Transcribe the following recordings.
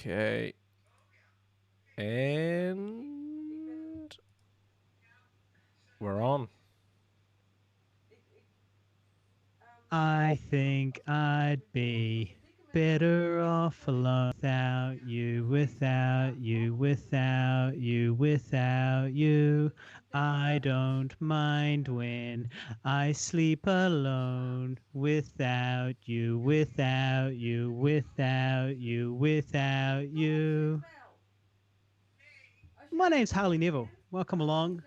Okay. And we're on. I think I'd be better off alone without you. I don't mind when I sleep alone without you. My name's Harley Neville. Welcome along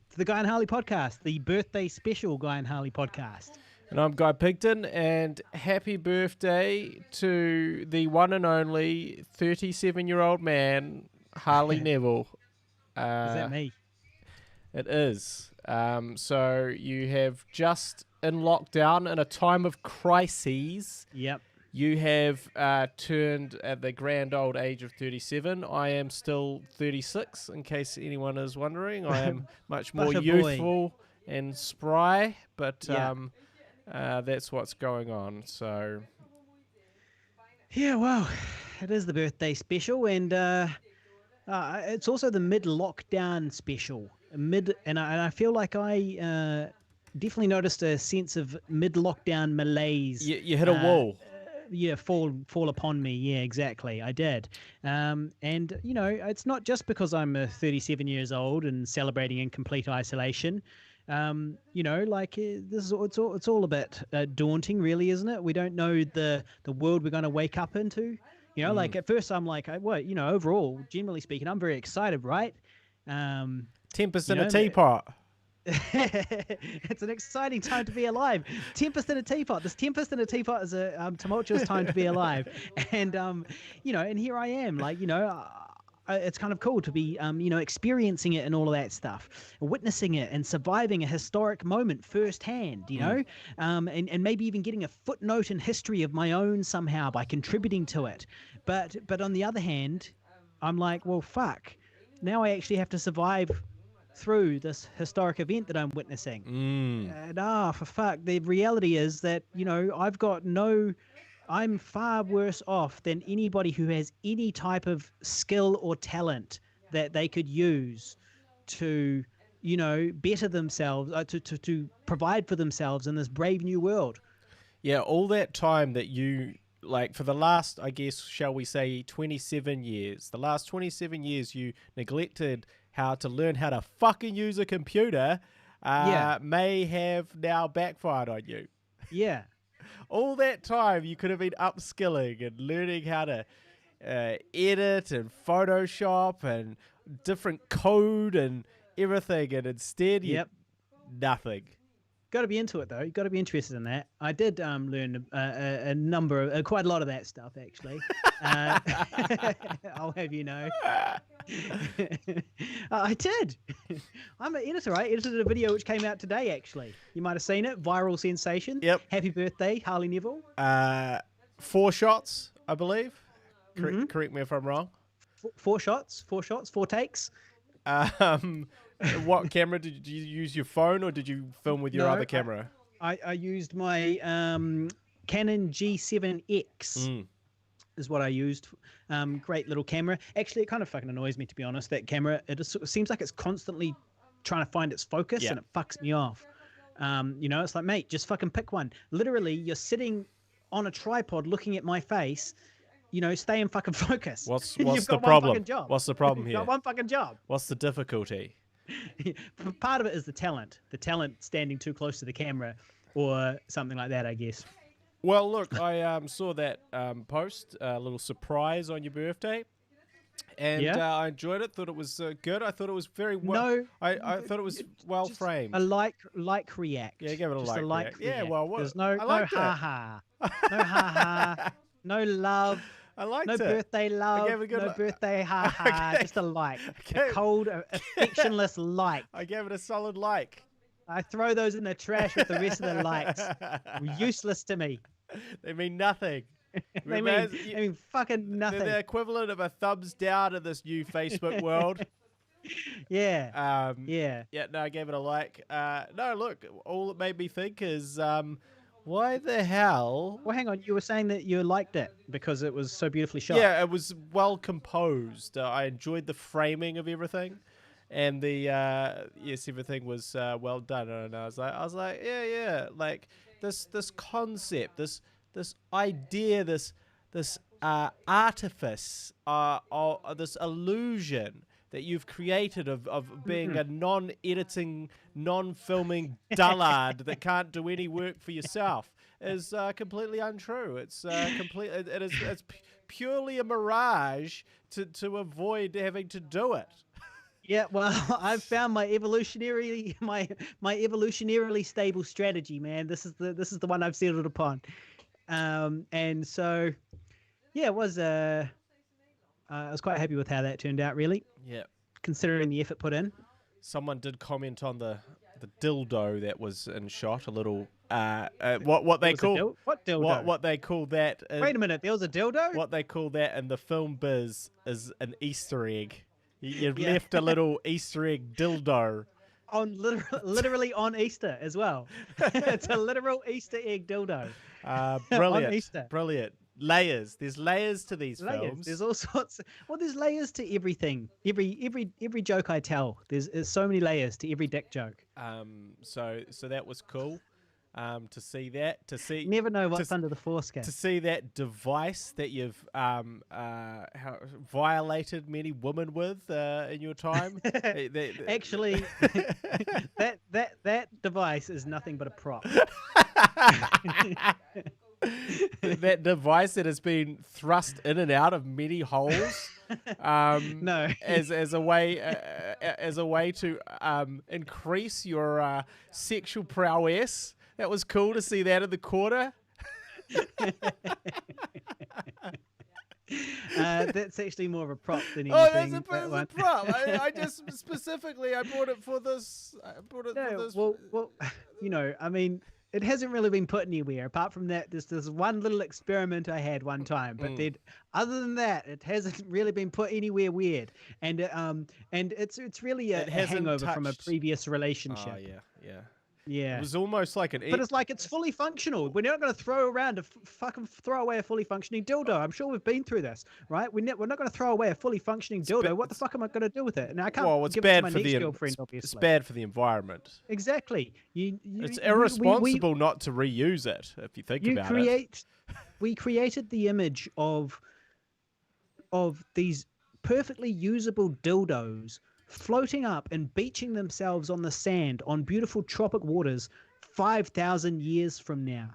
to the Guy and Harley podcast, the birthday special Guy and Harley podcast. And I'm Guy Pigton, and happy birthday to the one and only 37-year-old man, Harley Neville. Is that me? It is. So you have just in lockdown, in a time of crises, Yep. you have turned at the grand old age of 37. I am still 36, in case anyone is wondering. I am much more youthful and spry, but that's what's going on. So, yeah, well, it is the birthday special, and it's also the mid-lockdown special. And I feel like I definitely noticed a sense of mid-lockdown malaise. You hit a wall. Fall upon me. Yeah, exactly. I did. And it's not just because I'm 37 years old and celebrating in complete isolation. This is it's all a bit daunting, really, isn't it? We don't know the world we're going to wake up into. Like at first I'm like, overall, generally speaking, I'm very excited, right? 10% a teapot. It's an exciting time to be alive. 10% a teapot. This 10% a teapot is a tumultuous time to be alive. And, and here I am, it's kind of cool to be, experiencing it and all of that stuff, witnessing it and surviving a historic moment firsthand, and maybe even getting a footnote in history of my own somehow by contributing to it. But on the other hand, I'm like, well, fuck. Now I actually have to survive through this historic event that I'm witnessing. And for fuck, the reality is that, I'm far worse off than anybody who has any type of skill or talent that they could use to, better themselves, to provide for themselves in this brave new world. Yeah, all that time that you, for the last, I guess, shall we say, 27 years, the last 27 years you neglected how to learn how to fucking use a computer may have now backfired on you. Yeah. All that time you could have been upskilling and learning how to edit and Photoshop and different code and everything, and instead nothing. Got to be into it though. You got to be interested in that. I did learn a number of quite a lot of that stuff actually. I'll have you know. I did. I'm an editor. I edited a video which came out today actually. You might have seen it. Viral sensation. Yep. Happy birthday, Harley Neville. 4 shots, I believe. Correct me if I'm wrong. 4 shots, 4 takes. What camera did you use? Your phone, or did you film with your other camera? I used my Canon G7X. Is what I used. Great little camera. Actually, it kind of fucking annoys me, to be honest. That camera, it seems like it's constantly trying to find its focus, and it fucks me off. It's like, mate, just fucking pick one. Literally, you're sitting on a tripod looking at my face. Stay in fucking focus. What's You've the got problem? One fucking job. What's the problem here? You've got one fucking job. What's the difficulty? Part of it is the talent standing too close to the camera or something like that, I guess. Well, look, I saw that post, a little surprise on your birthday, and I enjoyed it. Thought it was good. I thought it was very well. I thought it was well framed. A like react. Yeah, give it a just like react. Yeah, well, what? There's no ha-ha. No ha-ha. No love. I liked no it. Birthday love. No birthday ha-ha. Okay. Just a like. A cold, affectionless like. I gave it a solid like. I throw those in the trash with the rest of the likes. Useless to me. They mean nothing. they mean fucking nothing. They're the equivalent of a thumbs down in this new Facebook world. Yeah. Yeah, no, I gave it a like. No, look, all it made me think is Why the hell? Well, hang on. You were saying that you liked it because it was so beautifully shot. Yeah, it was well composed. I enjoyed the framing of everything, and the yes, everything was well done. And I was like, yeah, like this concept, this idea, this artifice, this illusion that you've created of being a non-editing, non-filming dullard that can't do any work for yourself is completely untrue. It's it's purely a mirage to avoid having to do it. Yeah, well, I've found my evolutionarily stable strategy, man. This is the one I've settled upon. And so yeah, it was I was quite happy with how that turned out, really. Yeah. Considering the effort put in. Someone did comment on the dildo that was in shot. A little what they call what dildo? What they call that. Wait a minute, there was a dildo? What they call that in the film biz is an Easter egg. You've left a little Easter egg dildo. On literally on Easter as well. It's a literal Easter egg dildo. Brilliant. On Easter. Brilliant. Layers. There's layers to these films. There's all sorts. Well, there's layers to everything. Every joke I tell. There's so many layers to every dick joke. So that was cool. To see that. Never know what's under the foreskin. To see that device that you've violated many women with in your time. Actually, that device is nothing but a prop. That device that has been thrust in and out of many holes. No, as a way to increase your sexual prowess. That was cool to see that in the quarter. That's actually more of a prop than anything. Oh, that's a prop. I just specifically I bought it for this. For this. Well, you know, I mean, it hasn't really been put anywhere apart from that. There's this one little experiment I had one time, but then other than that, it hasn't really been put anywhere weird. And it's really a hangover from a previous relationship. Oh yeah. Yeah. It was almost like But it's like it's fully functional. We're not going to throw around fucking throw away a fully functioning dildo. I'm sure we've been through this, right? We're not going to throw away a fully functioning dildo. What the fuck am I going to do with it? And I can't give it to my next girlfriend, obviously. It's bad for the environment. Exactly. It's irresponsible not to reuse it, if you think about it. We created the image of these perfectly usable dildos floating up and beaching themselves on the sand on beautiful tropic waters 5,000 years from now.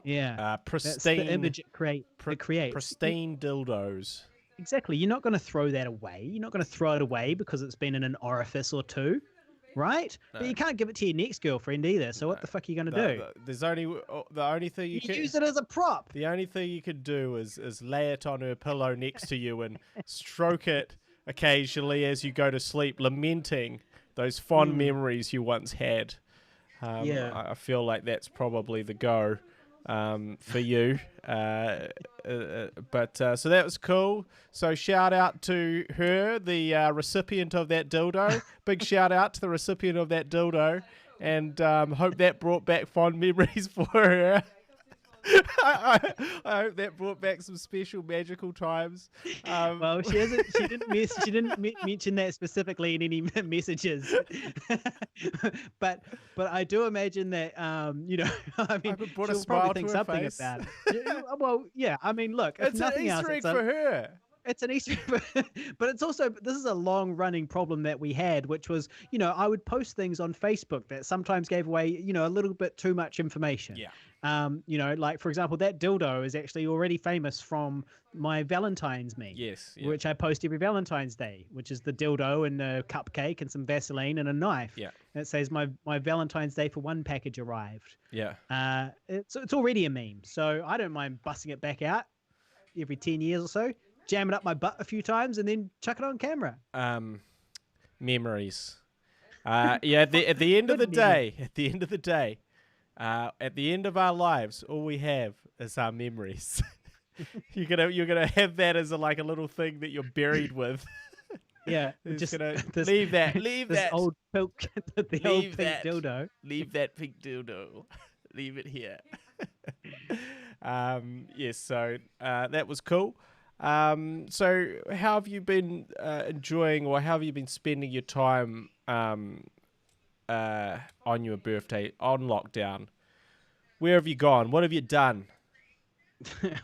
Yeah. Pristine. That's the image it creates. Pristine dildos. Exactly. You're not going to throw that away. You're not going to throw it away because it's been in an orifice or two, right? No. But you can't give it to your next girlfriend either. So what the fuck are you going to do? There's the only thing you can use it as a prop. The only thing you can do is lay it on her pillow next to you and stroke it occasionally as you go to sleep, lamenting those fond memories you once had. I feel like that's probably the go for you. But so that was cool. So shout out to her, the recipient of that dildo. Big shout out to the recipient of that dildo. And hope that brought back fond memories for her. I hope that brought back some special magical times. Well, she didn't mention that specifically in any messages. but I do imagine that you know, I mean, she'll probably think something about it. Well, yeah. I mean, look, if it's nothing an Easter egg else, for her. It's an Easter egg, but it's also, this is a long running problem that we had, which was, you know, I would post things on Facebook that sometimes gave away, you know, a little bit too much information. Yeah. You know, like, for example, that dildo is actually already famous from my Valentine's meme. Yes. Yeah. Which I post every Valentine's Day, which is the dildo and a cupcake and some Vaseline and a knife. Yeah. And it says my Valentine's Day for one package arrived. Yeah. It's already a meme. So I don't mind busting it back out every 10 years or so, jam it up my butt a few times and then chuck it on camera. Memories. At the end of the day, at the end of our lives, all we have is our memories. you're gonna have that as a little thing that you're buried with. Yeah, just leave that old pink dildo. Leave that pink dildo. Leave it here. Yes, so that was cool. So how have you been enjoying, or how have you been spending your time on your birthday, on lockdown? Where have you gone? What have you done?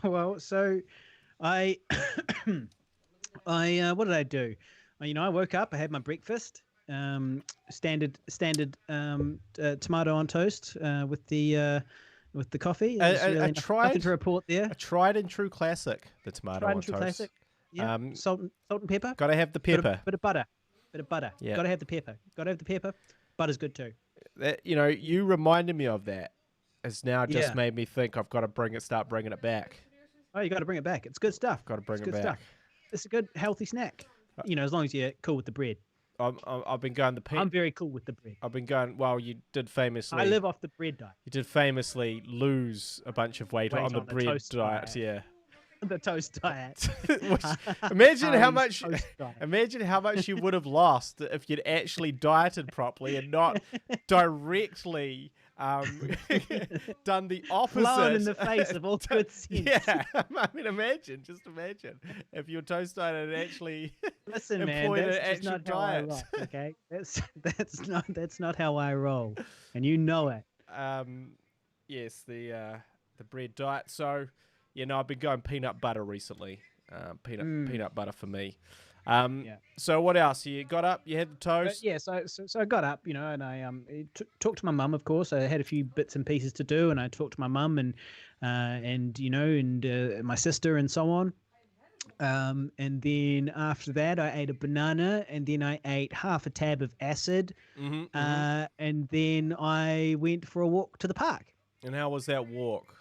Well, so I, what did I do? I woke up, I had my breakfast, standard tomato on toast with the coffee. There's A really nothing to report there. a tried and true classic, the tomato Tried on and true toast. classic. Yeah, salt and pepper. Gotta have the pepper. Bit of butter. Bit of butter. Yeah. Gotta have the pepper. Gotta have the pepper. Butter's good too. That, you reminded me of that. It's now just Yeah. made me think I've got to start bringing it back. Oh, you got to bring it back. It's good stuff. Got to bring It's it good back. stuff. It's a good healthy snack. As long as you're cool with the bread. I've been going I'm very cool with the bread. I've been going. Well, you did famously. I live off the bread diet. You did famously lose a bunch of weight on the bread toast diet. diet. Yeah. The toast diet. Imagine how Harley's much. toast diet. Imagine how much you would have lost if you'd actually dieted properly and not directly done the opposite. Blown in the face of all good sense. Yeah, I mean, imagine if your toast diet had actually Listen, man, employed an that's just actual not how I diet. roll. Okay, that's not how I roll, and you know it. Yes, the bread diet. So, I've been going peanut butter recently. Peanut butter for me. Yeah. So what else? You got up, you had the But toast. yeah, so I got up, and I talked to my mum. Of course, I had a few bits and pieces to do, and I talked to my mum and my sister and so on. And then after that, I ate a banana, and then I ate half a tab of acid, and then I went for a walk to the park. And how was that walk?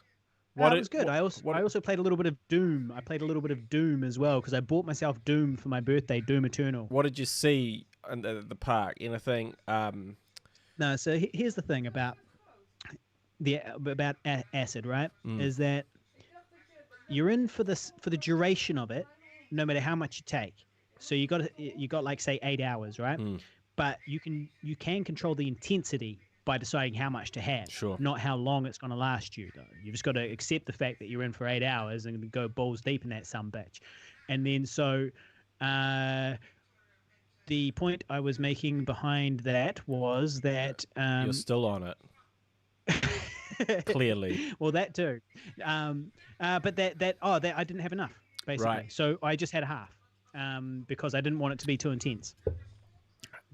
It was good. I also played a little bit of Doom. I played a little bit of Doom as well because I bought myself Doom for my birthday, Doom Eternal. What did you see in the park? Anything? No, so here's the thing about acid, right? Is that you're in for the duration of it, no matter how much you take. So you got like say 8 hours, right? But you can control the intensity by deciding how much to have, Sure. not how long it's going to last you, though. You just got to accept the fact that you're in for 8 hours and go balls deep in that sumbitch. And then so the point I was making behind that was that You're still on it. Clearly. Well, that too. But that I didn't have enough, basically. Right. So I just had a half because I didn't want it to be too intense.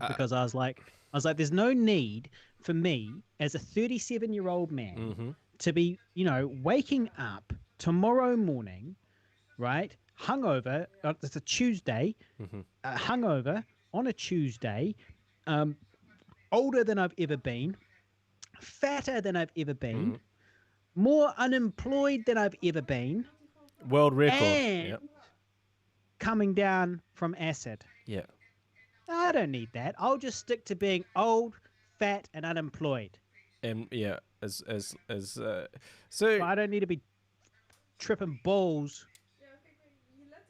Because I was like, there's no need for me as a 37-year-old man to be, waking up tomorrow morning, right, hungover. It's a Tuesday, hungover on a Tuesday, older than I've ever been, fatter than I've ever been, more unemployed than I've ever been, World record. and Yep. coming down from acid. Yeah. I don't need that. I'll just stick to being old, fat, and unemployed. And yeah, so I don't need to be tripping balls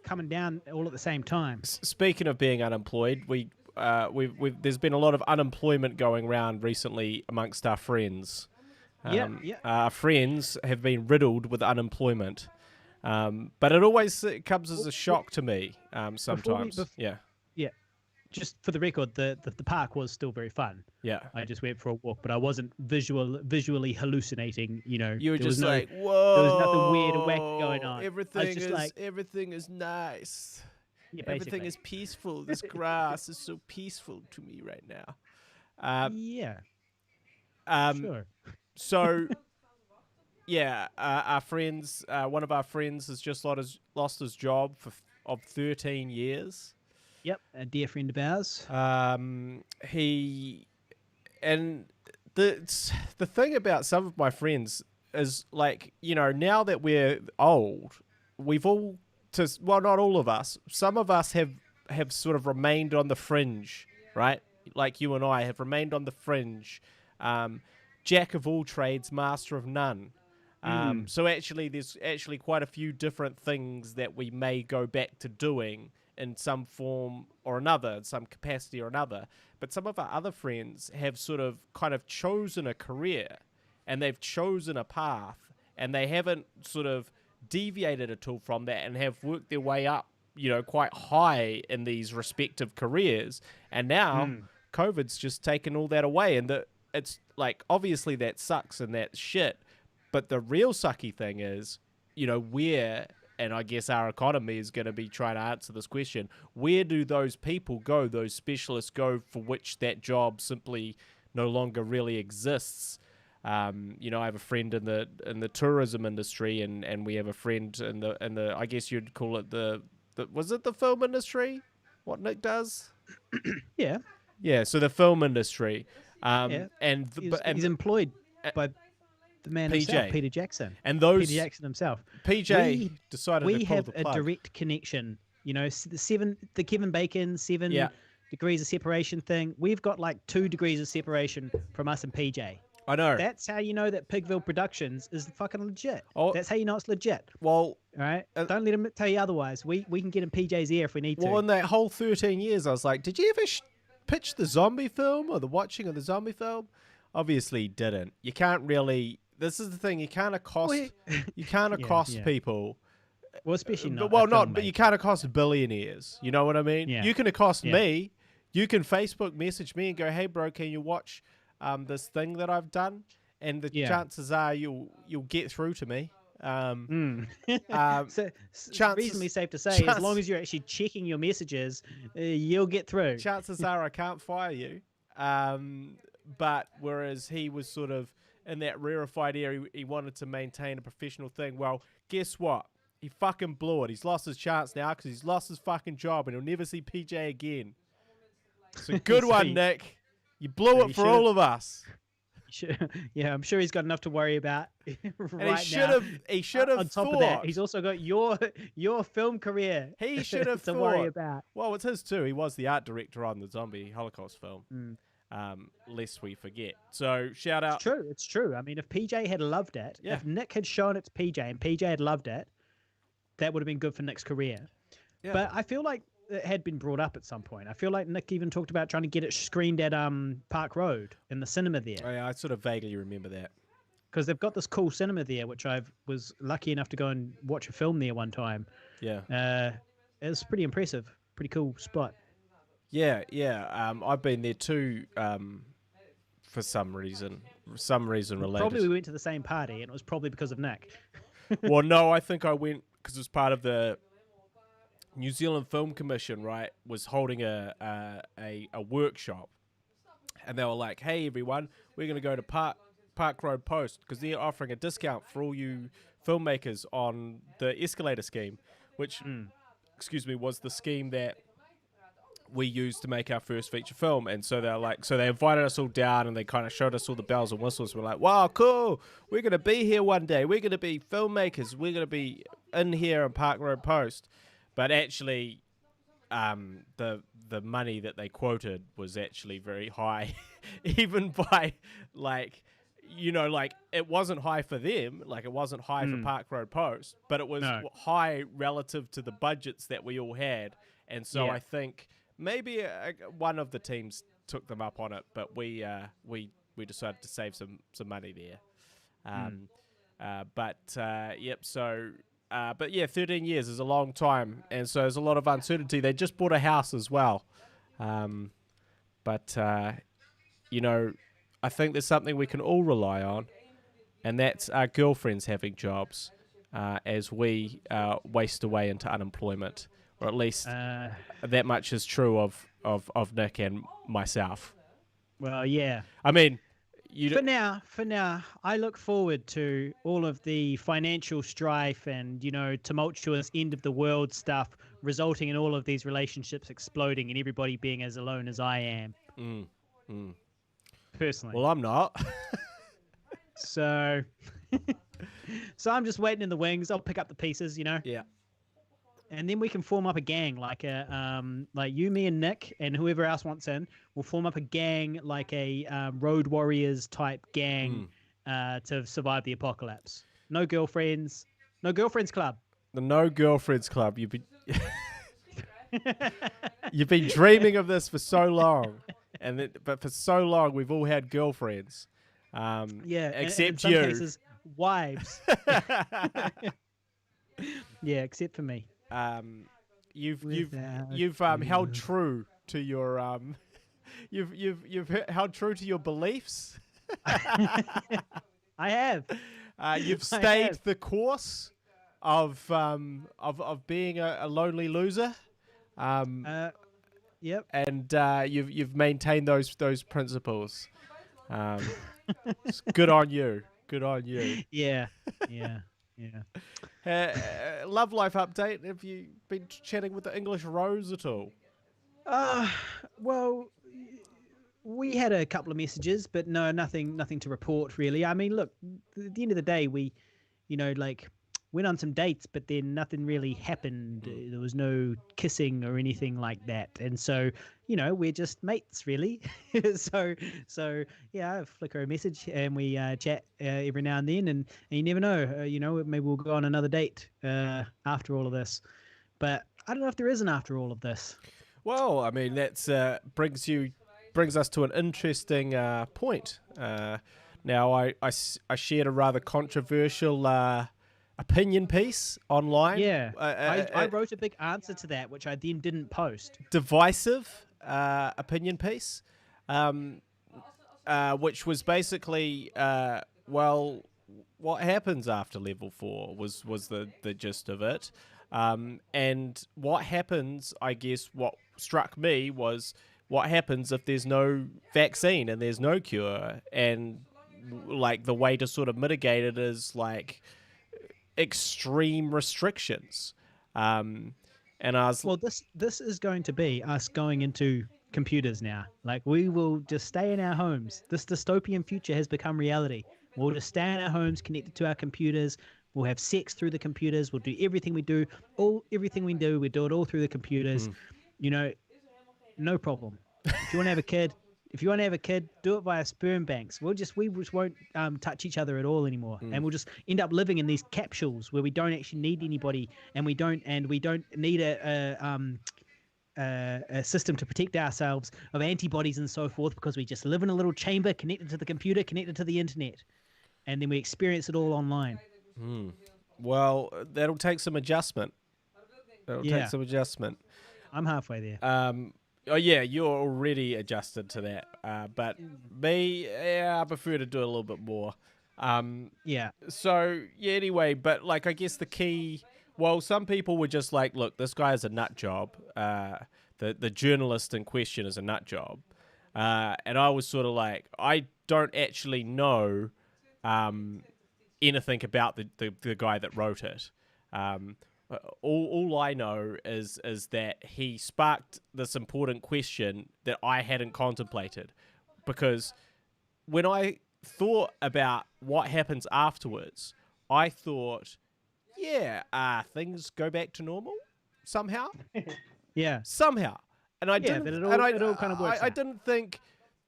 coming down all at the same time. speaking of being unemployed, we've there's been a lot of unemployment going around recently amongst our friends. Yeah. Our friends have been riddled with unemployment, but it always comes as a shock to me. Sometimes, yeah. Just for the record, the park was still very fun. Yeah. I just went for a walk, but I wasn't visually hallucinating. You were just whoa. There was nothing weird or wacky going on. Everything is nice. Yeah, Everything basically. is peaceful. This grass is so peaceful to me right now. Yeah. Sure. So, yeah, our friends. One of our friends has just lost his job of 13 years. Yep, a dear friend of ours. The thing about some of my friends is now that we're old, we've all not all of us. Some of us have sort of remained on the fringe, right? Like you and I have remained on the fringe. Jack of all trades, master of none. So actually, there's actually quite a few different things that we may go back to doing in some form or another, in some capacity or another. But some of our other friends have sort of kind of chosen a career and they've chosen a path, and they haven't sort of deviated at all from that, and have worked their way up, quite high in these respective careers. And now COVID's just taken all that away, and it's like, obviously that sucks and that's shit, but the real sucky thing is, where, and I guess our economy is going to be trying to answer this question, where do those people go, those specialists go, for which that job simply no longer really exists? I have a friend in the tourism industry, and we have a friend in the I guess you'd call it the was it the film industry? What Nick does? Yeah. So the film industry, and he's employed by the man himself, Peter Jackson. And Peter Jackson himself. PJ decided to pull the plug. We have a direct connection. The Kevin Bacon 7 degrees of separation thing. We've got like 2 degrees of separation from us and PJ. I know. That's how you know that Pigville Productions is fucking legit. Oh, that's how you know it's legit. Well, all right. Don't let him tell you otherwise. We can get in PJ's ear if we need to. Well, in that whole 13 years, I was like, did you ever pitch the zombie film or the watching of the zombie film? Obviously, didn't. You can't really. This is the thing. You can't accost. You can't accost people. Well, especially not. But you can't accost billionaires. You know what I mean? Yeah. You can accost me. You can Facebook message me and go, "Hey, bro, can you watch this thing that I've done?" And the chances are you'll get through to me. So reasonably safe to say, as long as you're actually checking your messages, you'll get through. Chances are I can't fire you. But whereas he was sort of in that rarefied air, he wanted to maintain a professional thing. Well, guess what? He fucking blew it. He's lost his chance now because he's lost his fucking job, and he'll never see PJ again. It's a good one, Nick. You blew it for all of us. Yeah, I'm sure he's got enough to worry about right he should have. On top of that, he's also got your film career. He should have to worry about. Well, it's his too. He was the art director on the zombie Holocaust film. Lest we forget. So shout out. It's true. I mean, if PJ had loved it, if Nick had shown it to PJ and PJ had loved it, that would have been good for Nick's career. Yeah. But I feel like it had been brought up at some point. I feel like Nick even talked about trying to get it screened at Park Road in the cinema there. Oh, yeah, I sort of vaguely remember that. Because they've got this cool cinema there, which I was lucky enough to go and watch a film there one time. Yeah. It was pretty impressive. Pretty cool spot. Yeah. I've been there too for some reason related. Probably we went to the same party, and it was probably because of Nick. Well, no, I think I went because it was part of the New Zealand Film Commission, right, was holding a workshop, and they were like, "Hey, everyone, we're going to go to Park Road Post because they're offering a discount for all you filmmakers on the escalator scheme," which, was the scheme that we used to make our first feature film. And so they invited us all down, and they kind of showed us all the bells and whistles. We're like, wow, cool. We're going to be here one day. We're going to be filmmakers. We're going to be in here in Park Road Post. But actually, the money that they quoted was actually very high, even by it wasn't high for them, it wasn't high for Park Road Post, but it was high relative to the budgets that we all had. And so I think maybe one of the teams took them up on it, but we decided to save some money there. But yeah, 13 years is a long time, and so there's a lot of uncertainty. They just bought a house as well. I think there's something we can all rely on, and that's our girlfriends having jobs as we waste away into unemployment, or at least that much is true of Nick and myself. Well, yeah. I mean, for now, I look forward to all of the financial strife and, tumultuous end of the world stuff resulting in all of these relationships exploding and everybody being as alone as I am. Personally. Well, I'm not. So I'm just waiting in the wings. I'll pick up the pieces, Yeah. And then we can form up a gang, like you, me, and Nick, and whoever else wants in. We'll form up a gang, like a Road Warriors type gang, to survive the apocalypse. No girlfriends club. The No Girlfriends Club. You've been dreaming of this for so long, but for so long we've all had girlfriends. Yeah, and in except some you. cases, wives. Yeah, except for me. You've Without held you. true to your you've held true to your beliefs. I have. You've I stayed have. the course of being a lonely loser. Yep. And you've maintained those principles. It's good on you. Good on you. Yeah. Yeah. Yeah. Love life update. Have you been chatting with the English Rose at all? Uh, well, we had a couple of messages, but no, nothing to report really. I mean, look, at the end of the day, we, like went on some dates, but then nothing really happened. There was no kissing or anything like that, and so we're just mates really. so yeah, I flicker a message and we chat every now and then, and you never know, maybe we'll go on another date after all of this. But I don't know if there is an after all of this. Well, I mean that's brings us to an interesting point. Now, I shared a rather controversial opinion piece online. Yeah, I wrote a big answer to that, which I then didn't post. Divisive opinion piece, which was basically, well, what happens after level 4 was the gist of it. And what happens, I guess, what struck me was what happens if there's no vaccine and there's no cure, and like the way to sort of mitigate it is like extreme restrictions. And I was Well, this is going to be us going into computers now. Like we will just stay in our homes. This dystopian future has become reality. We'll just stay in our homes, connected to our computers. We'll have sex through the computers. We'll do everything we do. Everything we do it all through the computers. No problem. If you want to have a kid, do it via sperm banks. We just won't touch each other at all anymore, and we'll just end up living in these capsules where we don't actually need anybody, and we don't need a system to protect ourselves of antibodies and so forth, because we just live in a little chamber connected to the computer, connected to the internet, and then we experience it all online. Well, that'll take some adjustment. I'm halfway there. Oh yeah, you're already adjusted to that. But me, I prefer to do a little bit more. Yeah. So yeah, anyway, but like I guess the key. Well, some people were just like, look, this guy is a nut job. The journalist in question is a nut job. And I was sort of like, I don't actually know anything about the guy that wrote it. All I know is that he sparked this important question that I hadn't contemplated, because when I thought about what happens afterwards, I thought, yeah, things go back to normal somehow. Yeah. Somehow, and I didn't. But it and all kind of works. I didn't think,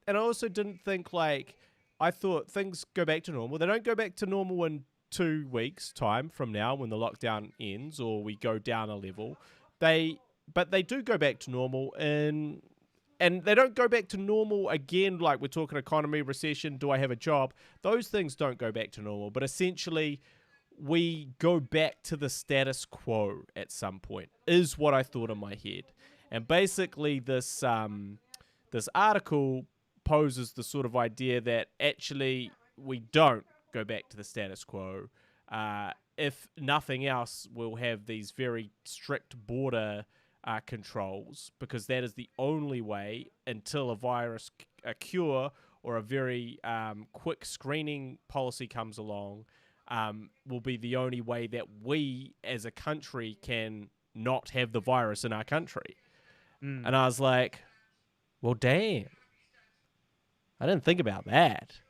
and I also didn't think like I thought things go back to normal. They don't go back to normal in 2 weeks' time from now when the lockdown ends or we go down a level. But they do go back to normal, and they don't go back to normal again. Like we're talking economy, recession. Do I have a job? Those things don't go back to normal. But essentially, we go back to the status quo at some point, is what I thought in my head. And basically this article poses the sort of idea that actually we don't go back to the status quo. If nothing else, we'll have these very strict border controls, because that is the only way until a cure or a very quick screening policy comes along. Will be the only way that we as a country can not have the virus in our country. And I was like, well, damn. I didn't think about that.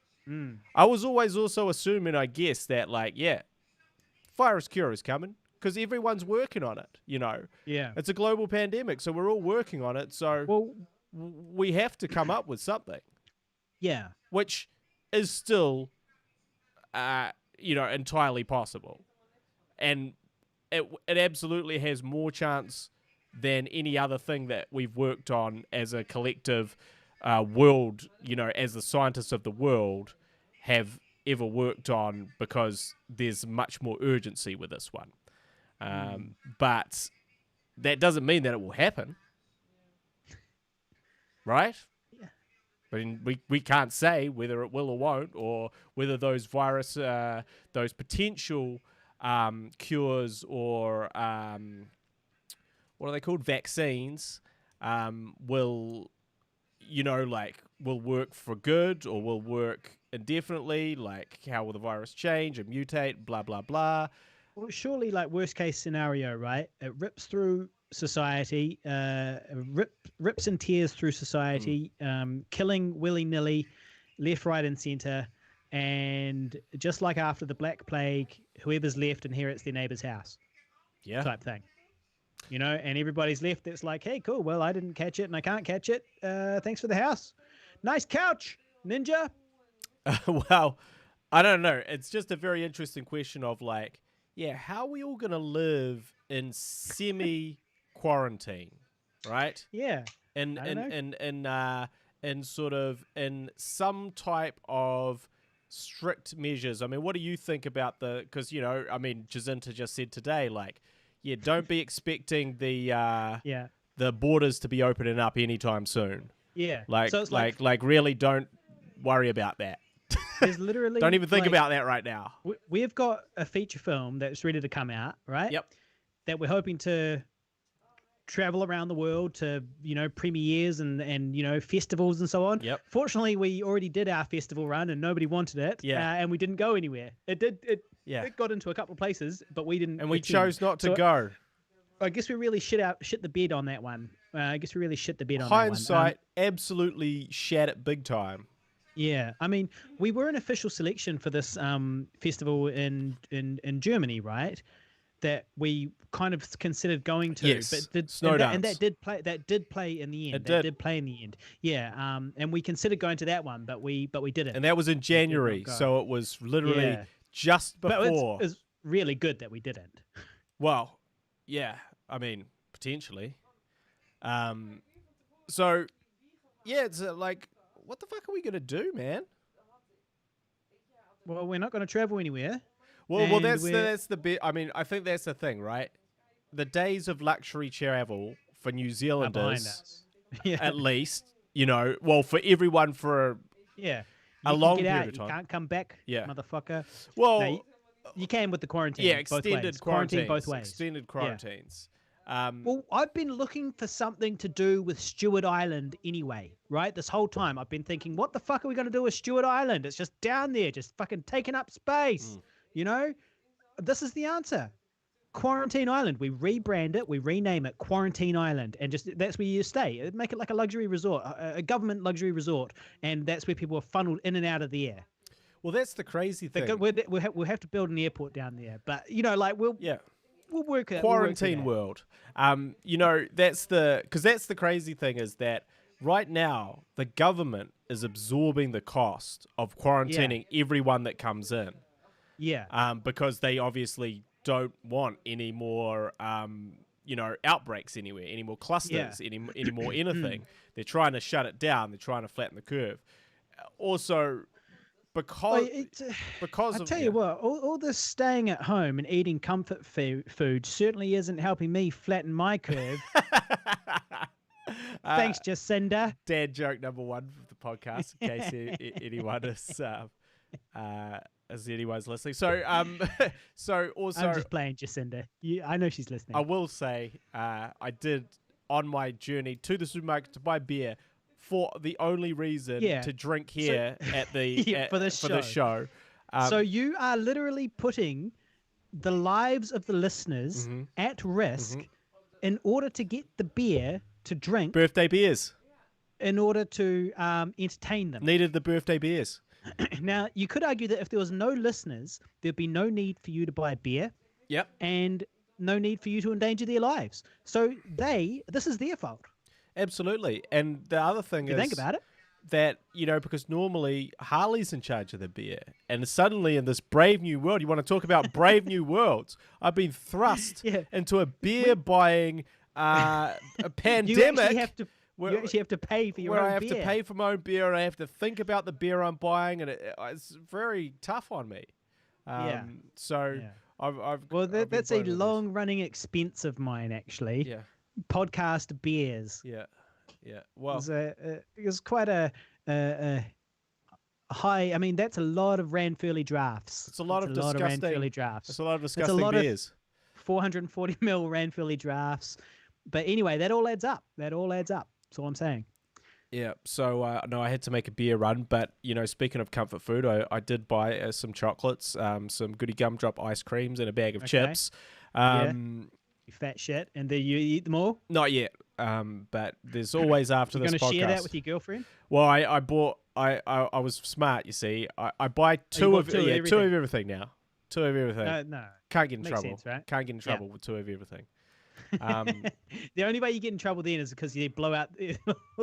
I was always also assuming, I guess, that like, yeah, virus cure is coming because everyone's working on it, Yeah. It's a global pandemic, so we're all working on it. So we have to come up with something. Yeah. Which is still entirely possible. And it absolutely has more chance than any other thing that we've worked on as a collective world, as the scientists of the world have ever worked on because there's much more urgency with this one. But that doesn't mean that it will happen, right? Yeah. I mean, we can't say whether it will or won't, or whether those those potential cures or what are they called, vaccines, will, will work for good or will work indefinitely. Like, how will the virus change and mutate? Blah blah blah. Well, surely, like worst case scenario, right? It rips through society, rips and tears through society, killing willy nilly, left, right, and center. And just like after the Black Plague, whoever's left inherits their neighbor's house, type thing. And everybody's left. That's like, hey, cool. Well, I didn't catch it, and I can't catch it. Thanks for the house. Nice couch, ninja. Well, I don't know. It's just a very interesting question of like, how are we all gonna live in semi-quarantine, right? Yeah. In sort of in some type of strict measures. I mean, what do you think about because Jacinta just said today, like, don't be expecting the borders to be opening up anytime soon. Yeah. Like, so it's like really don't worry about that. There's literally don't even think about that right now. We've got a feature film that's ready to come out, right? Yep. That we're hoping to travel around the world to, premieres and festivals and so on. Yep. Fortunately, we already did our festival run and nobody wanted it. Yeah. And we didn't go anywhere. It got into a couple of places, but we didn't. And we chose not to go. I guess we really shit the bed on that one. On Hindsight, absolutely shat it big time. Yeah, I mean, we were an official selection for this festival in Germany, right? That we kind of considered going to, yes. but that did play in the end. Did play in the end. Yeah, and we considered going to that one, but we didn't. And that was in January, so it was literally just before. But it's really good that we didn't. Well, yeah, I mean, potentially. So, it's like, what the fuck are we gonna do, man? Well, we're not going to travel anywhere. Well, that's the bit. I mean, I think that's the thing, right? The days of luxury travel for New Zealanders, at least, for everyone for a long period of time. You can't come back, motherfucker. Well, no, you can with the quarantine. Yeah, extended quarantine both ways. Extended quarantines. Well, I've been looking for something to do with Stewart Island anyway, right? This whole time I've been thinking, what the fuck are we going to do with Stewart Island? It's just down there, just fucking taking up space. This is the answer. Quarantine Island. We rebrand it, we rename it Quarantine Island, and just that's where you stay. Make it like a luxury resort, a government luxury resort, and that's where people are funneled in and out of the air. Well, that's the crazy thing. We'll have to build an airport down there, but we'll work it. Quarantine world. That's the crazy thing is that right now the government is absorbing the cost of quarantining everyone that comes in. Yeah. Because they obviously don't want any more outbreaks anywhere, any more clusters, any more anything. They're trying to shut it down. They're trying to flatten the curve. Also, because I'll tell you what, all this staying at home and eating comfort food certainly isn't helping me flatten my curve. Thanks, Jacinda. Dad joke number one of the podcast, in case anyone is anyone's listening. So also, I'm just playing Jacinda. I know she's listening. I will say, I did on my journey to the supermarket to buy beer. For the only reason to drink here for the show. So you are literally putting the lives of the listeners at risk in order to get the beer to drink. Birthday beers. In order to entertain them. Needed the birthday beers. Now, you could argue that if there was no listeners, there'd be no need for you to buy beer. Yep. And no need for you to endanger their lives. So this is their fault. Absolutely. And the other thing is, think about it, that, because normally Harley's in charge of the beer. And suddenly in this brave new world, you want to talk about brave new worlds, I've been thrust into a beer buying a pandemic You actually have to pay for your where own I have beer. to pay for my own beer, and I have to think about the beer I'm buying, and it's very tough on me. Yeah. So Yeah. I've Well, been that's a buying all these. long-running expense of mine, actually. Yeah, Podcast beers. yeah, yeah. Well, It was quite a high. I mean, that's a lot of Ranfurly drafts. it's a lot That's of a lot of disgusting. Ranfurly drafts. It's a lot of It's a disgusting lot beers. of 440 ml Ranfurly drafts. But anyway, that all adds up. That all adds up. That's all I'm saying. Yeah, so no, I had to make a beer run, but speaking of comfort food, I did buy some chocolates, some Goody Gumdrop ice creams, and a bag of chips. Yeah. You fat shit. And then you eat them all? Not yet, but there's always after You're this podcast. going to share that with your girlfriend? Well, I bought. I was smart, you see. I buy two of everything now. Two of everything. No. Can't get in Makes trouble. sense, right? Can't get in trouble with two of everything. The only way you get in trouble then is because you blow out,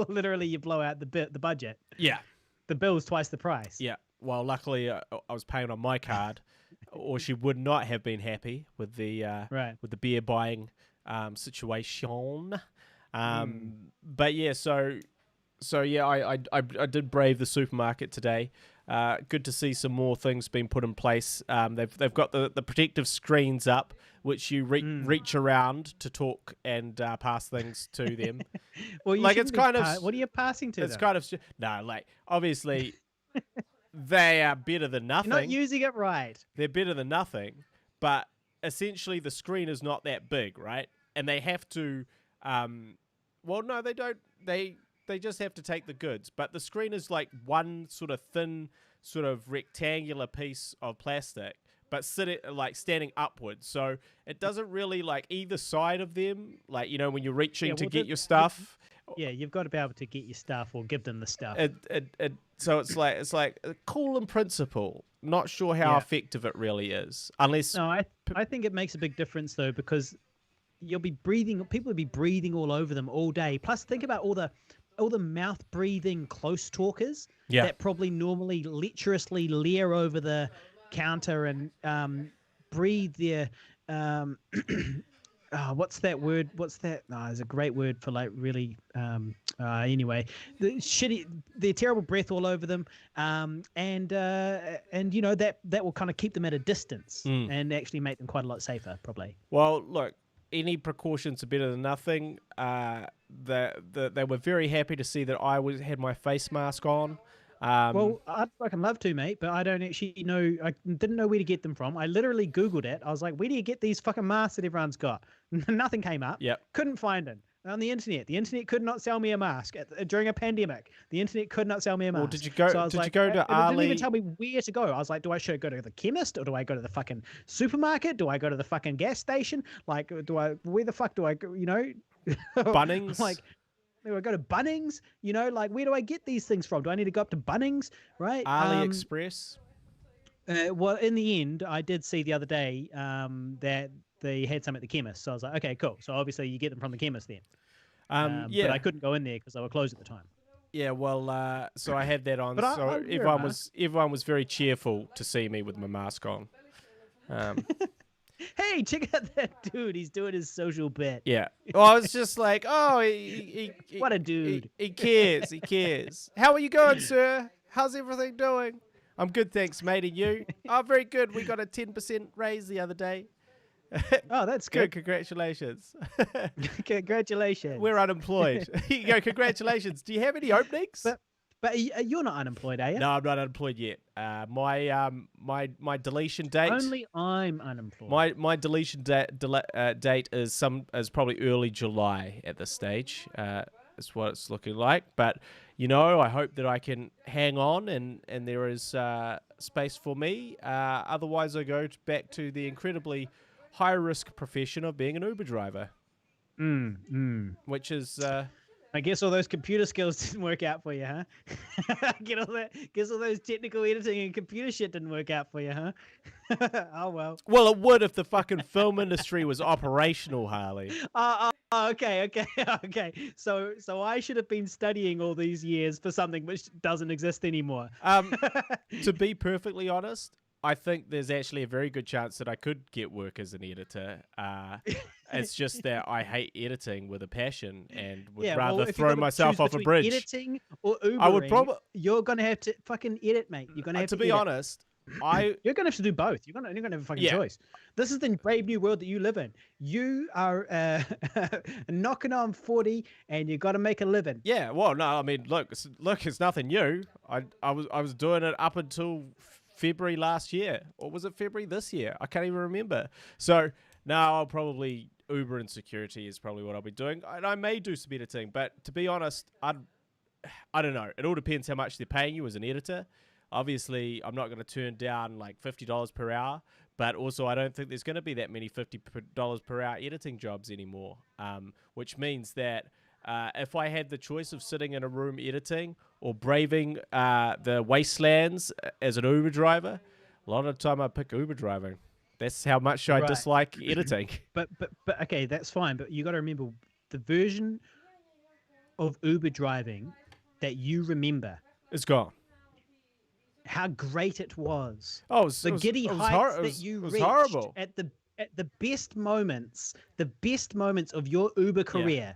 literally you blow out the budget. Yeah. The bill's twice the price. Yeah. Well, luckily I was paying on my card, or she would not have been happy with the with the beer buying situation. But yeah, so yeah, I did brave the supermarket today. Good to see some more things being put in place. They've got the protective screens up, which you reach around to talk and pass things to them. Well, you like it's kind of what are you passing to? It's them? kind of no, like obviously they are better than nothing. You're not using it right. They're better than nothing, but essentially the screen is not that big, right? And they have to. Well, no, they don't. They just have to take the goods, but the screen is like one sort of thin, sort of rectangular piece of plastic, but standing upwards, so it doesn't really like either side of them. Like when you're reaching to get your stuff. Yeah, you've got to be able to get your stuff or give them the stuff. So it's like cool in principle. Not sure how effective it really is, unless. No, I think it makes a big difference though, because you'll be breathing. People will be breathing all over them all day. Plus, think about all the mouth breathing close talkers that probably normally lecherously leer over the counter and breathe their what's that word? What's that? No, there's a great word for like really anyway, their terrible breath all over them, and that will kind of keep them at a distance and actually make them quite a lot safer, probably. Well, look, any precautions are better than nothing. They were very happy to see that I had my face mask on. Well, I'd fucking love to, mate, but I don't actually know. I didn't know where to get them from. I literally Googled it. I was like, where do you get these fucking masks that everyone's got? Nothing came up. Yep. Couldn't find them on the internet. The internet could not sell me a mask during a pandemic. The internet could not sell me a mask. Well, did you go? So you go to Harley? It didn't even Harley? tell me where to go. I was like, should I go to the chemist, or do I go to the fucking supermarket? Do I go to the fucking gas station? Like, where the fuck do I go? Bunnings? Like, do I go to Bunnings? Like, where do I get these things from? Do I need to go up to Bunnings? Right? AliExpress? Well, in the end, I did see the other day that they had some at the chemist. So I was like, okay, cool. So obviously you get them from the chemist then. But I couldn't go in there because they were closed at the time. Yeah, well, so I had that on. But so everyone was very cheerful to see me with my mask on. Hey, check out that dude. He's doing his social bit. Yeah. Well, I was just like, oh, he what a dude. He cares. He cares. How are you going, sir? How's everything doing? I'm good, thanks, mate. And you? Oh, very good. We got a 10% raise the other day. Oh, that's good. Congratulations. Congratulations. We're unemployed. You go, congratulations. Do you have any openings? But you're not unemployed, are you? No, I'm not unemployed yet. My deletion date. Only I'm unemployed. My deletion date is probably early July at this stage. Is what it's looking like. But I hope that I can hang on and there is space for me. Otherwise, I go back to the incredibly high risk profession of being an Uber driver. Which is. I guess all those computer skills didn't work out for you, huh? Guess all those technical editing and computer shit didn't work out for you, huh? Oh, well. Well, it would if the fucking film industry was operational, Harley. Okay. So I should have been studying all these years for something which doesn't exist anymore. To be perfectly honest, I think there's actually a very good chance that I could get work as an editor. It's just that I hate editing with a passion and would Yeah, well, rather if you've throw got to myself choose off a between bridge. editing or I would Ubering, probably, you're gonna have to fucking edit, mate. You're gonna have to to be edit. honest, I You're gonna have to do both. You're gonna have a fucking Yeah. choice. This is the brave new world that you live in. You are knocking on 40, and you got to make a living. Yeah, well, no, I mean, look, it's nothing new. I was doing it up until February last year, or was it February this year? I can't even remember. So now I'll probably Uber and security is probably what I'll be doing. And I may do some editing, but to be honest, I don't know. It all depends how much they're paying you as an editor. Obviously, I'm not going to turn down like $50 per hour, but also I don't think there's going to be that many $50 per hour editing jobs anymore, which means that if I had the choice of sitting in a room editing or braving the wastelands as an Uber driver, a lot of the time I pick Uber driving. That's how much I dislike editing. But okay, that's fine. But you got to remember the version of Uber driving that you remember. It's gone. How great it was! Oh, the giddy heights that you reached horrible. at the best moments of your Uber career. Yeah.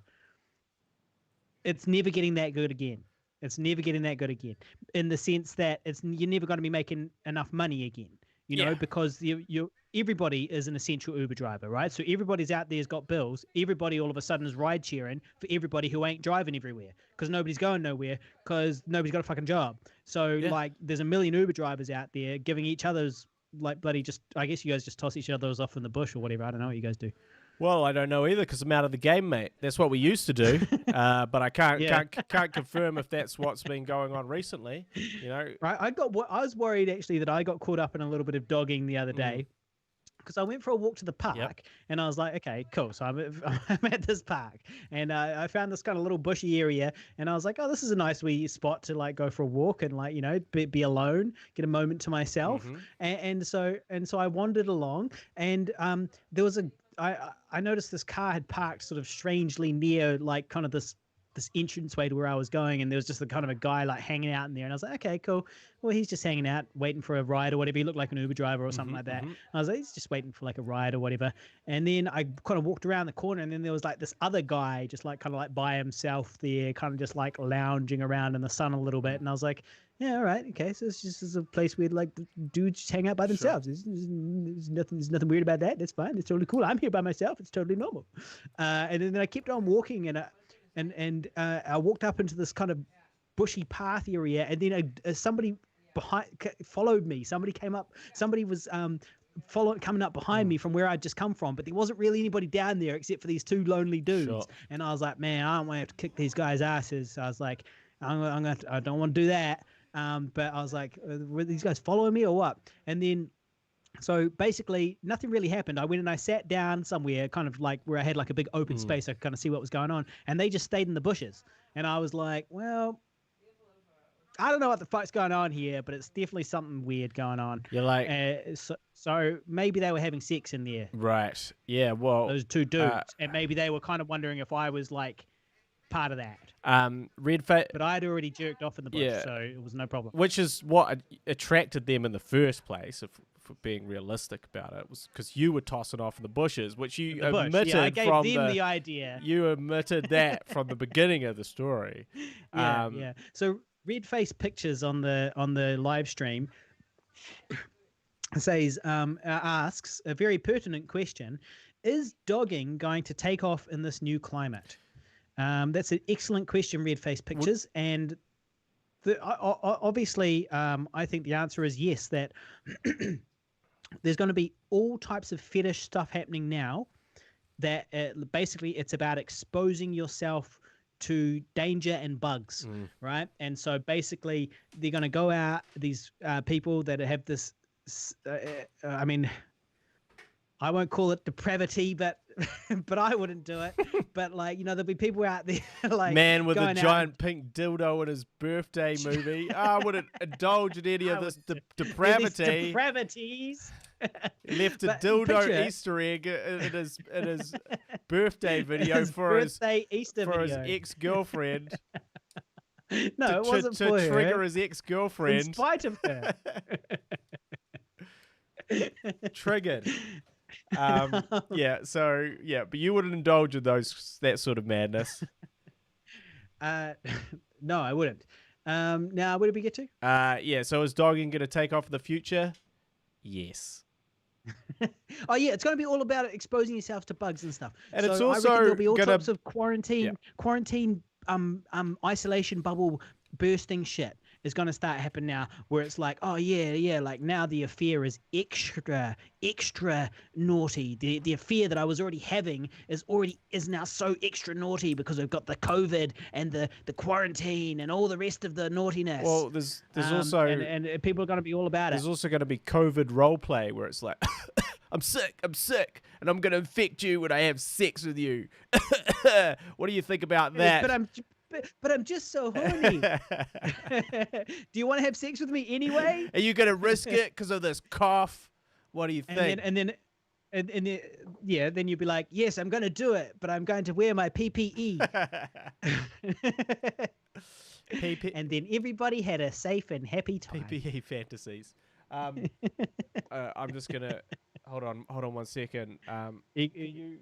It's never getting that good again. It's never getting that good again, in the sense that you're never going to be making enough money again. You know, because everybody is an essential Uber driver, right? So everybody's out there's got bills. Everybody all of a sudden is ride sharing for everybody who ain't driving everywhere, because nobody's going nowhere, because nobody's got a fucking job. So like there's a million Uber drivers out there giving each other's like bloody just, I guess you guys just toss each other's off in the bush or whatever. I don't know what you guys do. Well, I don't know either because I'm out of the game, mate. That's what we used to do, but I can't confirm if that's what's been going on recently. You know, right? I was worried actually that I got caught up in a little bit of dogging the other day, because I went for a walk to the park and I was like, okay, cool. So I'm at this park and I found this kind of little bushy area and I was like, oh, this is a nice wee spot to like go for a walk and like, you know, be alone, get a moment to myself. And so I wandered along and there was I noticed this car had parked sort of strangely near like kind of this entranceway to where I was going, and there was just a kind of a guy like hanging out in there, and I was like, okay, cool. Well, he's just hanging out, waiting for a ride or whatever. He looked like an Uber driver or something like that. And I was like, he's just waiting for like a ride or whatever. And then I kind of walked around the corner, and then there was like this other guy just like kind of like by himself there, kind of just like lounging around in the sun a little bit. And I was like, yeah, all right, okay. So it's just a place where like dudes just hang out by themselves. There's nothing weird about that. That's fine. It's totally cool. I'm here by myself. It's totally normal. And then I kept on walking, and I walked up into this kind of bushy path area, and then somebody followed me. Somebody came up. Somebody was coming up behind me from where I'd just come from, but there wasn't really anybody down there except for these two lonely dudes. And I was like, man, I don't want to have to kick these guys' asses. So I was like, I don't want to do that. But I was like, were these guys following me or what? And then, so basically nothing really happened. I went and I sat down somewhere kind of like where I had like a big open space. I could kind of see what was going on. And they just stayed in the bushes. And I was like, well, I don't know what the fuck's going on here, but it's definitely something weird going on. You're like, so maybe they were having sex in there. Right. Yeah. Well, those two dudes. And maybe they were kind of wondering if I was like part of that. But I'd already jerked off in the bush, so it was no problem. Which is what attracted them in the first place, if being realistic about it, was because you were tossing off in the bushes, which you admitted I gave them the idea. You admitted that from the beginning of the story. Yeah. So Red Face Pictures on the live stream says asks a very pertinent question: is dogging going to take off in this new climate? That's an excellent question, Red Face Pictures, and obviously, I think the answer is yes. That there's going to be all types of fetish stuff happening now. That basically it's about exposing yourself to danger and bugs, right? And so basically, they're going to go out. These people that have this, I mean, I won't call it depravity, but I wouldn't do it. But like, you know, there'll be people out there like man with a giant pink dildo in his birthday movie. I wouldn't indulge in any of this depravity. Depravities. Left a dildo Easter egg in his birthday video for his ex-girlfriend. No, it wasn't to for her. trigger his ex-girlfriend. In spite of her. Triggered. Yeah. So yeah, but you wouldn't indulge in that sort of madness. No, I wouldn't. Now, where did we get to? Yeah. So is dogging going to take off in the future? Yes. Oh yeah, it's going to be all about exposing yourself to bugs and stuff. And so it's I also reckon there'll be all gonna types of quarantine, isolation bubble bursting shit is going to start happening now, where it's like, oh yeah, like now the affair is extra naughty. The affair that I was already having is now so extra naughty because I've got the COVID and the quarantine and all the rest of the naughtiness. Well, there's also and people are going to be all about it. There's also going to be COVID roleplay where it's like, I'm sick, and I'm going to infect you when I have sex with you. What do you think about that? But I'm just so horny. Do you want to have sex with me anyway? Are you going to risk it because of this cough? What do you think? And then, then you'd be like, yes, I'm going to do it, but I'm going to wear my PPE. And then everybody had a safe and happy time. PPE fantasies. I'm just gonna hold on 1 second. Can you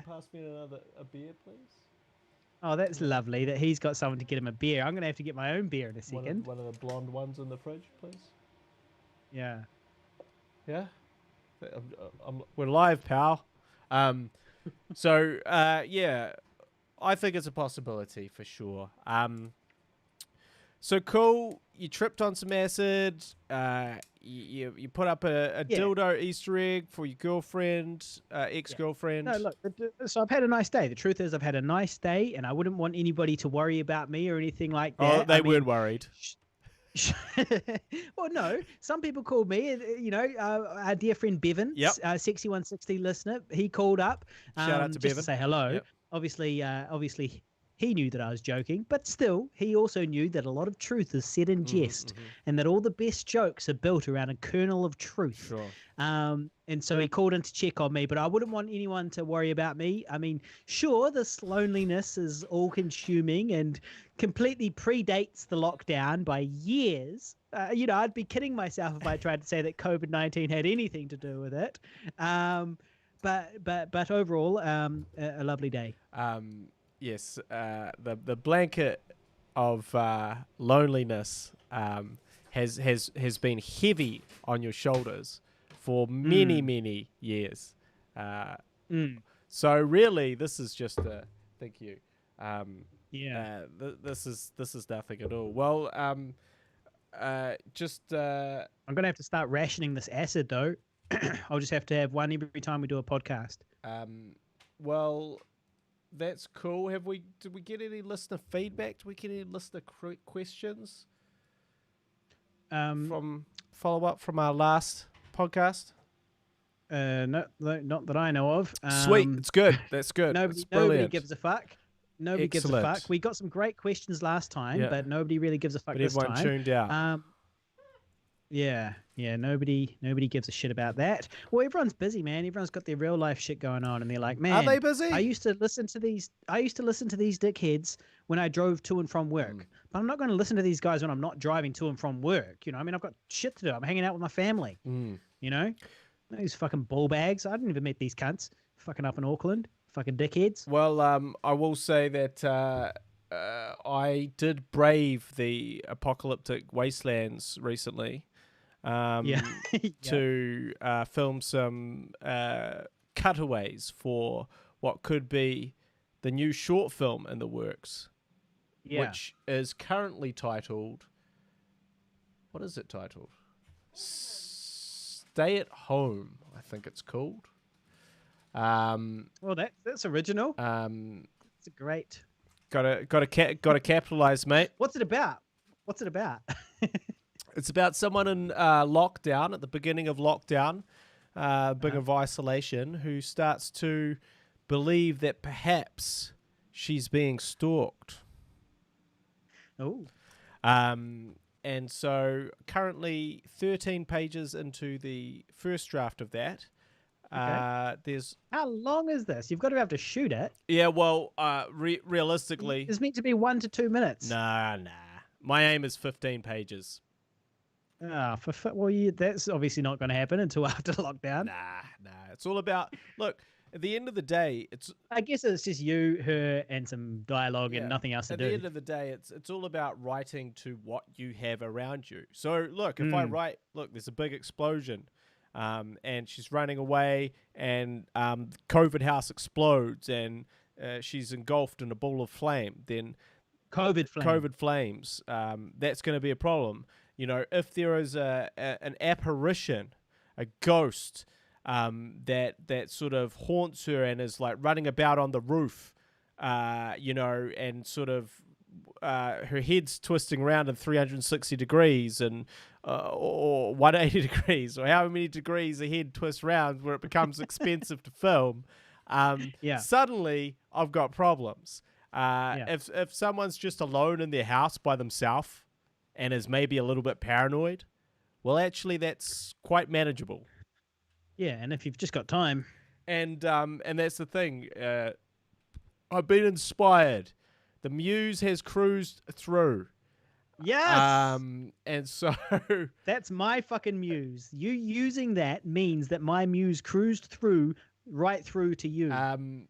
pass me a beer, please? Oh, that's lovely that he's got someone to get him a beer. I'm gonna have to get my own beer in a second. One of the blonde ones in the fridge, please. Yeah. Yeah. We're live, pal. So yeah, I think it's a possibility for sure. So cool. You tripped on some acid. You put up a dildo Easter egg for your girlfriend, ex-girlfriend. No, look. So I've had a nice day. The truth is, I've had a nice day, and I wouldn't want anybody to worry about me or anything like that. Oh, they weren't worried. Well, no. Some people called me. Our dear friend Bevan, Sexy 160 listener, he called up. Shout out to Bevan. To say hello. Yep. Obviously. He knew that I was joking, but still, he also knew that a lot of truth is said in jest, and that all the best jokes are built around a kernel of truth. Sure. And so he called in to check on me, but I wouldn't want anyone to worry about me. I mean, sure, this loneliness is all-consuming and completely predates the lockdown by years. I'd be kidding myself if I tried to say that COVID-19 had anything to do with it. But overall, a lovely day. Yes, the blanket of loneliness has been heavy on your shoulders for many years. So really, this is just a thank you. This is nothing at all. Well, I'm gonna have to start rationing this acid though. I'll just have to have one every time we do a podcast. Well. That's cool. Did we get any listener feedback? Did we get any listener questions? From follow up from our last podcast? No, not that I know of. Sweet, it's good. That's good. Nobody gives a fuck. Nobody gives a fuck. We got some great questions last time, but nobody really gives a fuck this time. Everyone tuned out. Yeah, nobody gives a shit about that. Well, everyone's busy, man. Everyone's got their real life shit going on, and they're like, man, are they busy? I used to listen to these dickheads when I drove to and from work, but I'm not going to listen to these guys when I'm not driving to and from work. I mean, I've got shit to do. I'm hanging out with my family. These fucking ball bags. I didn't even meet these cunts. Fucking up in Auckland. Fucking dickheads. Well, I will say that I did brave the apocalyptic wastelands recently. To film some cutaways for what could be the new short film in the works, which is currently titled, what is it titled? Stay at Home, I think it's called. Well, that's original. It's a great. Gotta capitalize, mate. What's it about? It's about someone in lockdown, at the beginning of lockdown, of isolation, who starts to believe that perhaps she's being stalked. Oh. And so currently 13 pages into the first draft of that. There's how long is this? You've got to have to shoot it. Yeah, well, realistically, it's meant to be 1 to 2 minutes. Nah. My aim is 15 pages. Well, that's obviously not going to happen until after lockdown. Nah. It's all about look. At the end of the day, it's I guess it's just you, her, and some dialogue and yeah. nothing else to At do. the end of the day, it's all about writing to what you have around you. So look, if I Mm. write, look, there's a big explosion, and she's running away, and COVID house explodes, and she's engulfed in a ball of flame, then COVID flame. COVID flames, that's going to be a problem. You know, if there is an apparition, a ghost, that sort of haunts her and is like running about on the roof, you know, and sort of her head's twisting around in 360 degrees and or 180 degrees, or how many degrees a head twists around where it becomes expensive to film. Suddenly I've got problems. If someone's just alone in their house by themselves and is maybe a little bit paranoid, well, actually, that's quite manageable. Yeah, and if you've just got time. And that's the thing. I've been inspired. The muse has cruised through. Yes. And so that's my fucking muse. You using that means that my muse cruised through right through to you.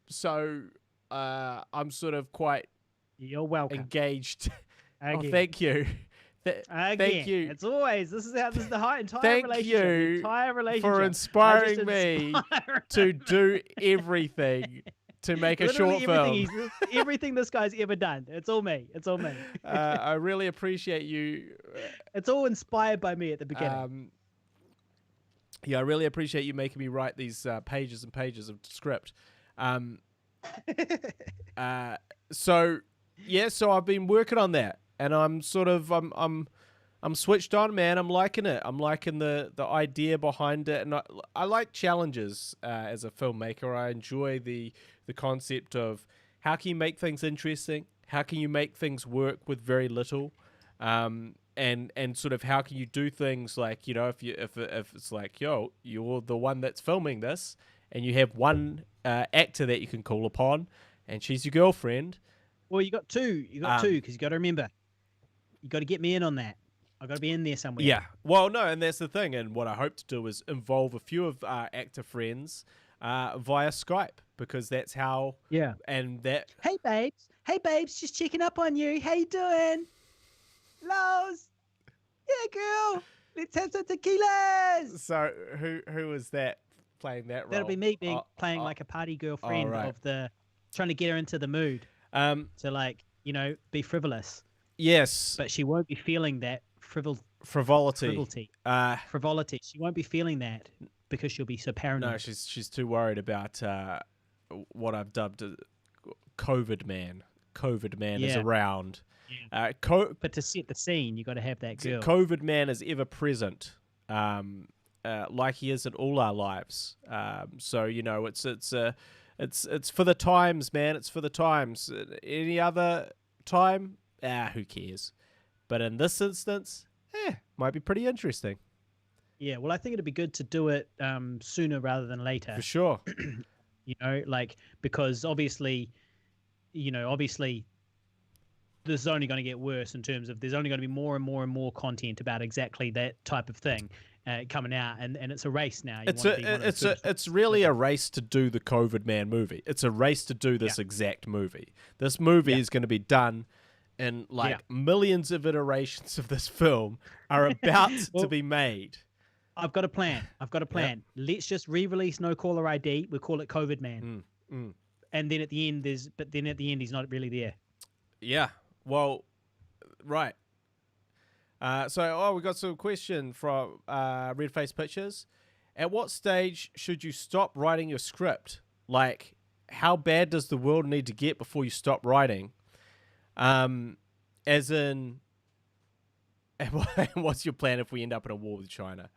So I'm sort of quite. You're welcome. Engaged. Again. Oh, thank you. Thank you. It's always this is the entire thank relationship. You entire relationship. For inspiring me to do everything to make a short film. Everything this guy's ever done. It's all me. It's all me. I really appreciate you. It's all inspired by me at the beginning. Yeah, I really appreciate you making me write these pages and pages of script. So I've been working on that, and I'm sort of I'm switched on, man. I'm liking it. I'm liking the idea behind it, and I like challenges as a filmmaker. I enjoy the concept of how can you make things interesting, how can you make things work with very little, and sort of how can you do things like, you know, if it's like, yo, you're the one that's filming this, and you have one actor that you can call upon, and she's your girlfriend. Well, you got two. You got two, because you got to remember, you got to get me in on that. I got to be in there somewhere. Yeah. Well, no, and that's the thing. And what I hope to do is involve a few of our actor friends via Skype, because that's how. Yeah. And that. Hey babes, just checking up on you. How you doing? Lows. Yeah, girl. Let's have some tequilas. So who is that playing that role? That'll be me playing like a party girlfriend of the trying to get her into the mood. To, like, you know, be frivolous. Yes. But she won't be feeling that frivolity. Frivolity. She won't be feeling that because she'll be so paranoid. No, she's too worried about what I've dubbed COVID man. COVID man is around. Yeah. But to set the scene, you got to have that girl. COVID man is ever present, like he is in all our lives. So, you know, it's for the times, man. It's for the times. Any other time, who cares? But in this instance, might be pretty interesting. Yeah, well, I think it'd be good to do it sooner rather than later. For sure. You know, like, because obviously this is only going to get worse in terms of there's only going to be more and more and more content about exactly that type of thing coming out, and it's a race now. It's really a race to do the COVID man movie. It's a race to do this exact movie. This movie is going to be done, and millions of iterations of this film are about to be made. I've got a plan. Yep. Let's just re-release No Caller ID. We'll call it COVID Man. And then at the end he's not really there. Yeah. Well, right. So we got some question from Red Face Pictures. At what stage should you stop writing your script? Like, how bad does the world need to get before you stop writing? As in, what's your plan if we end up in a war with China?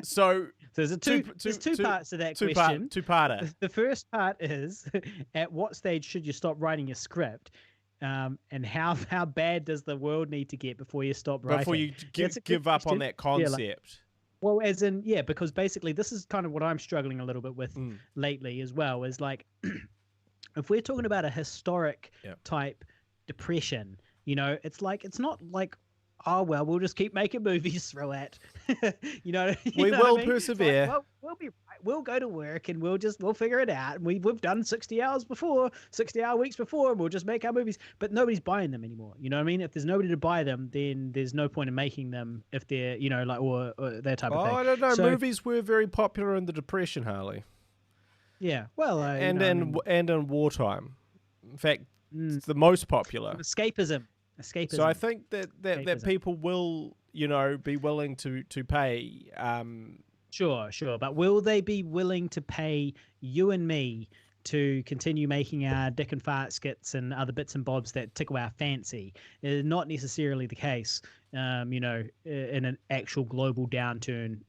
So there's two parts to that question. Two-parter. The first part is, at what stage should you stop writing your script? And how bad does the world need to get before you stop writing? Before you give up on that concept. Well, as in, because basically this is kind of what I'm struggling a little bit with lately as well, is like, if we're talking about a historic type depression, you know, it's like, it's not like oh well, we'll just keep making movies through it. You We know what I will mean? It's like, persevere. well, we'll be right. We'll go to work and we'll figure it out. And we've done 60 hours before, 60-hour weeks before, and we'll just make our movies. But nobody's buying them anymore. You know what I mean? If there's nobody to buy them, then there's no point in making them if they're, like, or that type Oh, of thing. I don't know. So Movies were very popular in the Depression, Harley, yeah, well, and I in mean, and in wartime. In fact, mm, it's the most popular. escapism, So I think that escapism. people will, be willing to pay. Sure, sure. But will they be willing to pay you and me to continue making our dick and fart skits and other bits and bobs that tickle our fancy? Not necessarily the case, in an actual global downturn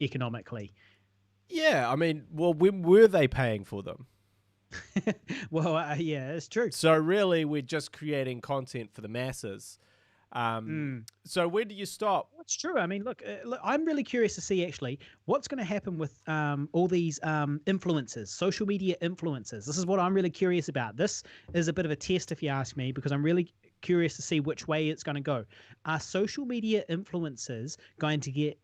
economically. Yeah, I mean, well, when were they paying for them? Well, yeah, it's true. So really, we're just creating content for the masses. Mm. So when do you stop? It's true. I mean, look, I'm really curious to see actually what's going to happen with all these influencers, social media influencers. This is what I'm really curious about. This is a bit of a test, if you ask me, because I'm really curious to see which way it's going to go. Are social media influencers going to get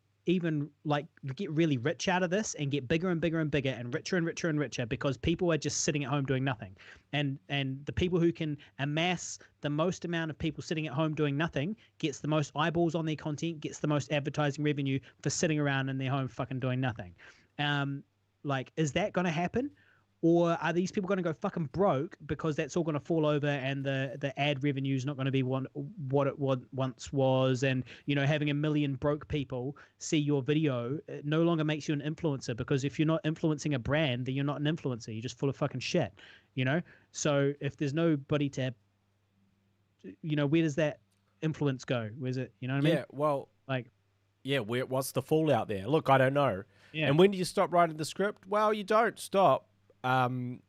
really rich out of this and get bigger and bigger and bigger and richer and richer and richer because people are just sitting at home doing nothing, and the people who can amass the most amount of people sitting at home doing nothing gets the most eyeballs on their content, gets the most advertising revenue for sitting around in their home fucking doing nothing. Is that going to happen? Or are these people going to go fucking broke because that's all going to fall over and the ad revenue is not going to be what it once was? And, having a million broke people see your video, it no longer makes you an influencer, because if you're not influencing a brand, then you're not an influencer. You're just full of fucking shit, So if there's nobody to, where does that influence go? Where's it, you know what I mean? Yeah, well, Like, yeah, what's the fallout there? Look, I don't know. yeah. And when do you stop writing the script? Well, you don't stop. When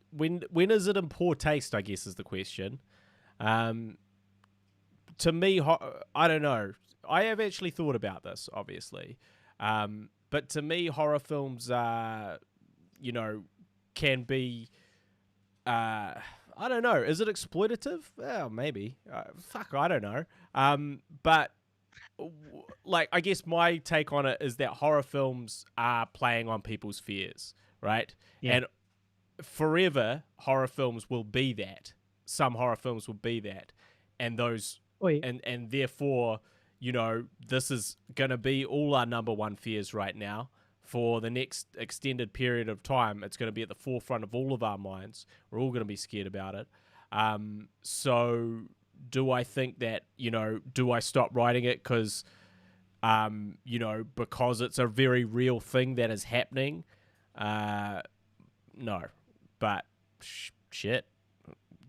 is it in poor taste, I guess, is the question. To me, I don't know. I have actually thought about this, obviously. But to me, horror films, can be, I don't know. Is it exploitative? Well, maybe. Fuck, I don't know. But I guess my take on it is that horror films are playing on people's fears, right? Yeah. And forever, horror films will be that. Some horror films will be that, and those, and therefore, this is gonna be all our number one fears right now for the next extended period of time. It's gonna be at the forefront of all of our minds. We're all gonna be scared about it. So, do I think that do I stop writing it because it's a very real thing that is happening? No. But shit,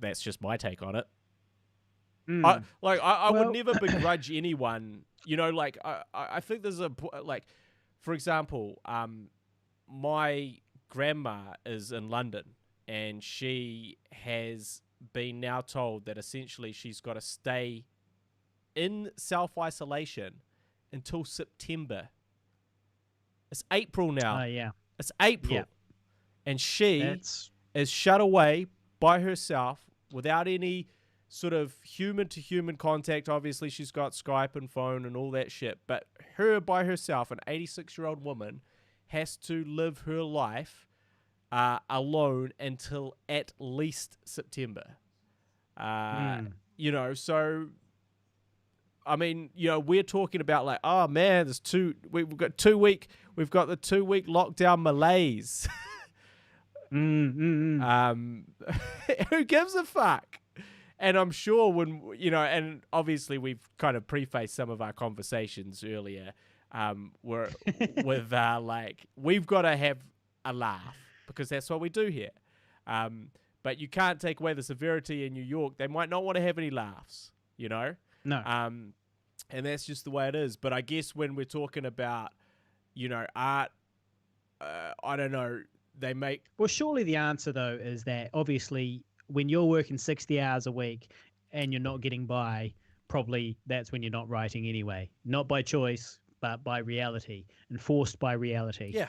that's just my take on it. I would never begrudge anyone. I think there's for example, my grandma is in London, and she has been now told that essentially she's got to stay in self-isolation until September. It's April now. Yeah. It's April. Yeah. And she is shut away by herself without any sort of human-to-human contact. Obviously, she's got Skype and phone and all that shit. But her by herself, an 86-year-old woman, has to live her life alone until at least September. So... I mean, we're talking about oh man, we've got the 2-week lockdown malaise. Who gives a fuck? And I'm sure when, and obviously we've kind of prefaced some of our conversations earlier, with we've got to have a laugh because that's what we do here. But you can't take away the severity in New York. They might not want to have any laughs, No. And that's just the way it is. But I guess when we're talking about, art, I don't know, they make... Well, surely the answer, though, is that obviously when you're working 60 hours a week and you're not getting by, probably that's when you're not writing anyway. Not by choice, but by reality, enforced by reality. Yeah.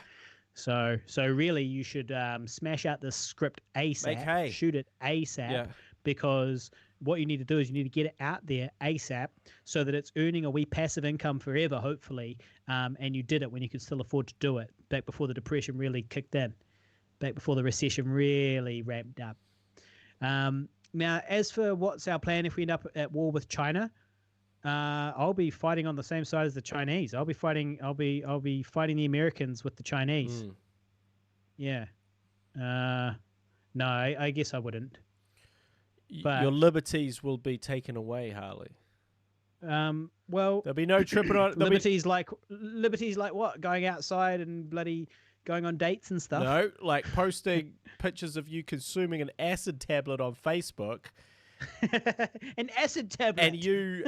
So really you should smash out this script ASAP, shoot it ASAP, because what you need to do is you need to get it out there ASAP so that it's earning a wee passive income forever, hopefully. And you did it when you could still afford to do it, back before the depression really kicked in, back before the recession really ramped up. Now, as for what's our plan if we end up at war with China, I'll be fighting on the same side as the Chinese. I'll be fighting the Americans with the Chinese. Yeah. No, I guess I wouldn't. But your liberties will be taken away, Harley. Well, there'll be no tripping on liberties like what? Going outside and bloody going on dates and stuff. No, like posting pictures of you consuming an acid tablet on Facebook. An acid tablet. And you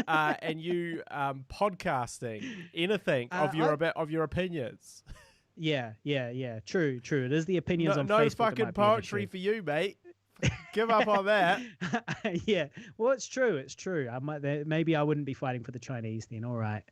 podcasting anything of your opinions. Yeah. True. It is the opinions on Facebook. No fucking poetry for you, mate. Give up on that. Yeah. Well, it's true. Maybe I wouldn't be fighting for the Chinese then. All right.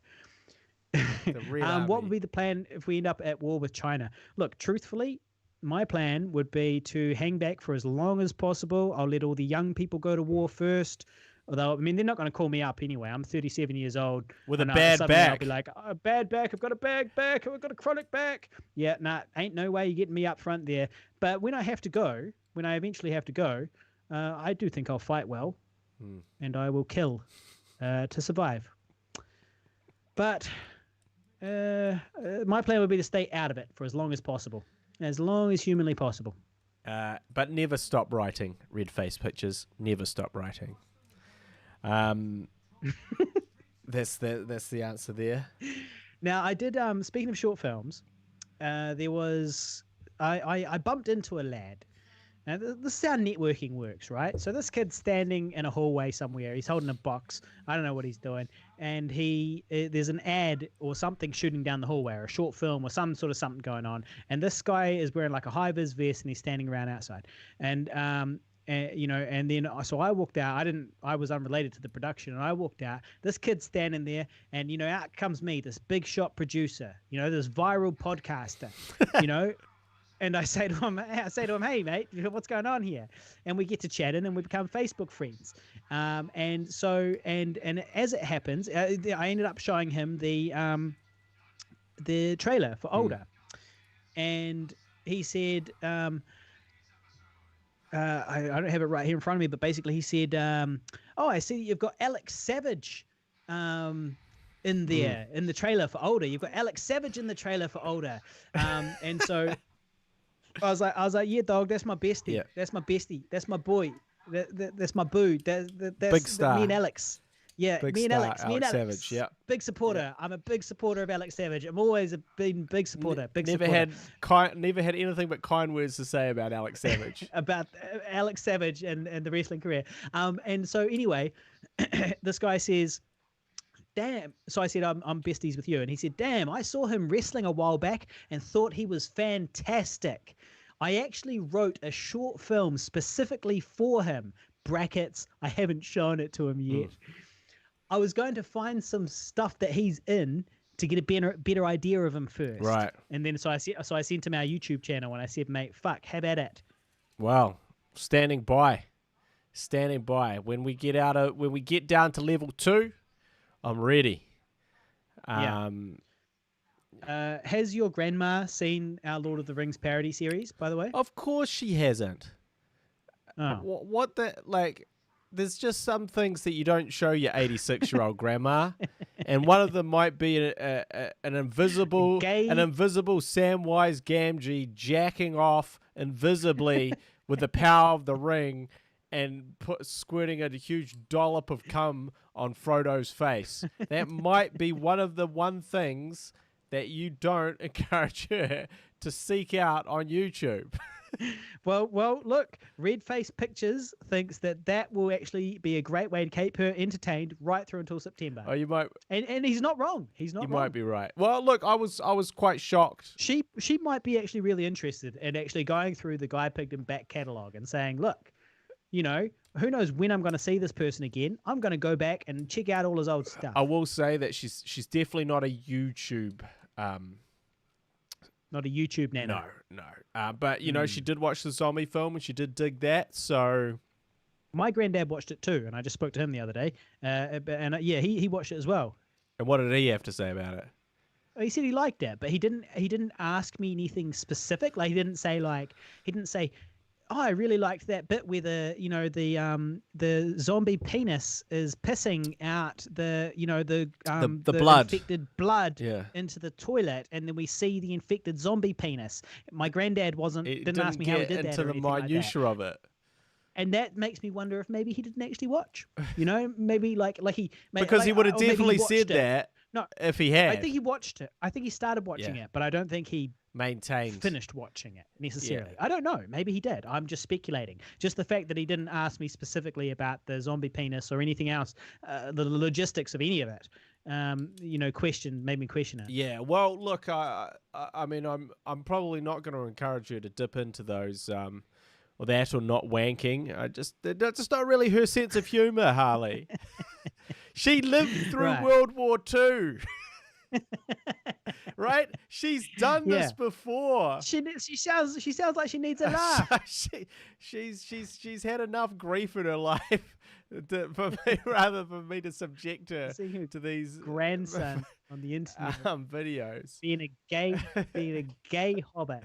What would be the plan if we end up at war with China? Look, truthfully, my plan would be to hang back for as long as possible. I'll let all the young people go to war first. Although, I mean, they're not going to call me up anyway. I'm 37 years old. With a bad back. I'll be like, a bad back. I've got a bad back. I've got a chronic back. Yeah, ain't no way you're getting me up front there. But when I eventually have to go, I do think I'll fight well. And I will kill to survive. But my plan would be to stay out of it for as long as possible. As long as humanly possible. But never stop writing red face pictures. Never stop writing. That's the answer there. Now I did. Speaking of short films, there was I bumped into a lad. Now this is how networking works, right? So this kid's standing in a hallway somewhere. He's holding a box. I don't know what he's doing, and there's an ad or something shooting down the hallway, or a short film, or some sort of something going on. And this guy is wearing like a high vis vest, and he's standing around outside. And and then so I walked out. I was unrelated to the production, and I walked out. This kid's standing there, and out comes me, this big shot producer, this viral podcaster, And I say to him, hey mate, what's going on here? And we get to chatting, and we become Facebook friends. And as it happens, I ended up showing him the trailer for Older, and he said, I don't have it right here in front of me, but basically he said, I see you've got Alex Savage in there in the trailer for Older. You've got Alex Savage in the trailer for Older, and so. I was like, yeah, dog, that's my bestie. Yeah. That's my bestie. That's my boy. That's my boo. That's big star. Me and Alex. Yeah, big me and star, Alex. Me and Alex. Savage, yeah. Big supporter. Yeah. I'm a big supporter of Alex Savage. I'm always been a big supporter. Never had anything but kind words to say about Alex Savage. About Alex Savage and the wrestling career. And so anyway, this guy says, damn. So I said, I'm besties with you. And he said, damn, I saw him wrestling a while back and thought he was fantastic. I actually wrote a short film specifically for him. Brackets, I haven't shown it to him yet. I was going to find some stuff that he's in to get a better idea of him first. Right. And then so I sent him our YouTube channel, and I said, mate, fuck, have at it. Wow. Standing by. When we get down to level 2, I'm ready. Has your grandma seen our Lord of the Rings parody series, by the way? Of course she hasn't. Oh. What the, like, there's just some things that you don't show your 86-year-old grandma, and one of them might be an invisible Samwise Gamgee jacking off invisibly with the power of the ring and squirting a huge dollop of cum on Frodo's face. That might be one of the things that you don't encourage her to seek out on YouTube. Well, look, Red Face Pictures thinks that will actually be a great way to keep her entertained right through until September. Oh, you might, and he's not wrong. You might be right. Well, look, I was quite shocked. She might be actually really interested in actually going through the Guy Pigden back catalogue and saying, look, who knows when I'm going to see this person again? I'm going to go back and check out all his old stuff. I will say that she's definitely not a YouTube. Not a YouTube nano. No. But, she did watch the zombie film and she did dig that. So, My granddad watched it too, and I just spoke to him the other day. Yeah, he watched it as well. And what did he have to say about it? He said he liked it, but he didn't ask me anything specific. Like he didn't say, "Oh, I really liked that bit where the zombie penis is pissing out the blood, infected blood into the toilet, and then we see the infected zombie penis." My granddad didn't ask me how he did that or anything like that. Into the minutiae of it. And that makes me wonder if maybe he didn't actually watch. Maybe because he would have definitely said that. No, if he had. I think he watched it. I think he started watching it, but I don't think he finished watching it necessarily. I don't know. Maybe he did. I'm just speculating. Just the fact that he didn't ask me specifically about the zombie penis or anything else, the logistics of any of it, made me question it. Yeah. Well, look, I mean, I'm probably not going to encourage you to dip into those. Or that, or not wanking. That's just not really her sense of humour, Harley. She lived through World War II. Right? She's done this before. She sounds like she needs a laugh. she's had enough grief in her life rather for me to subject her to these grandson on the internet videos being a gay hobbit.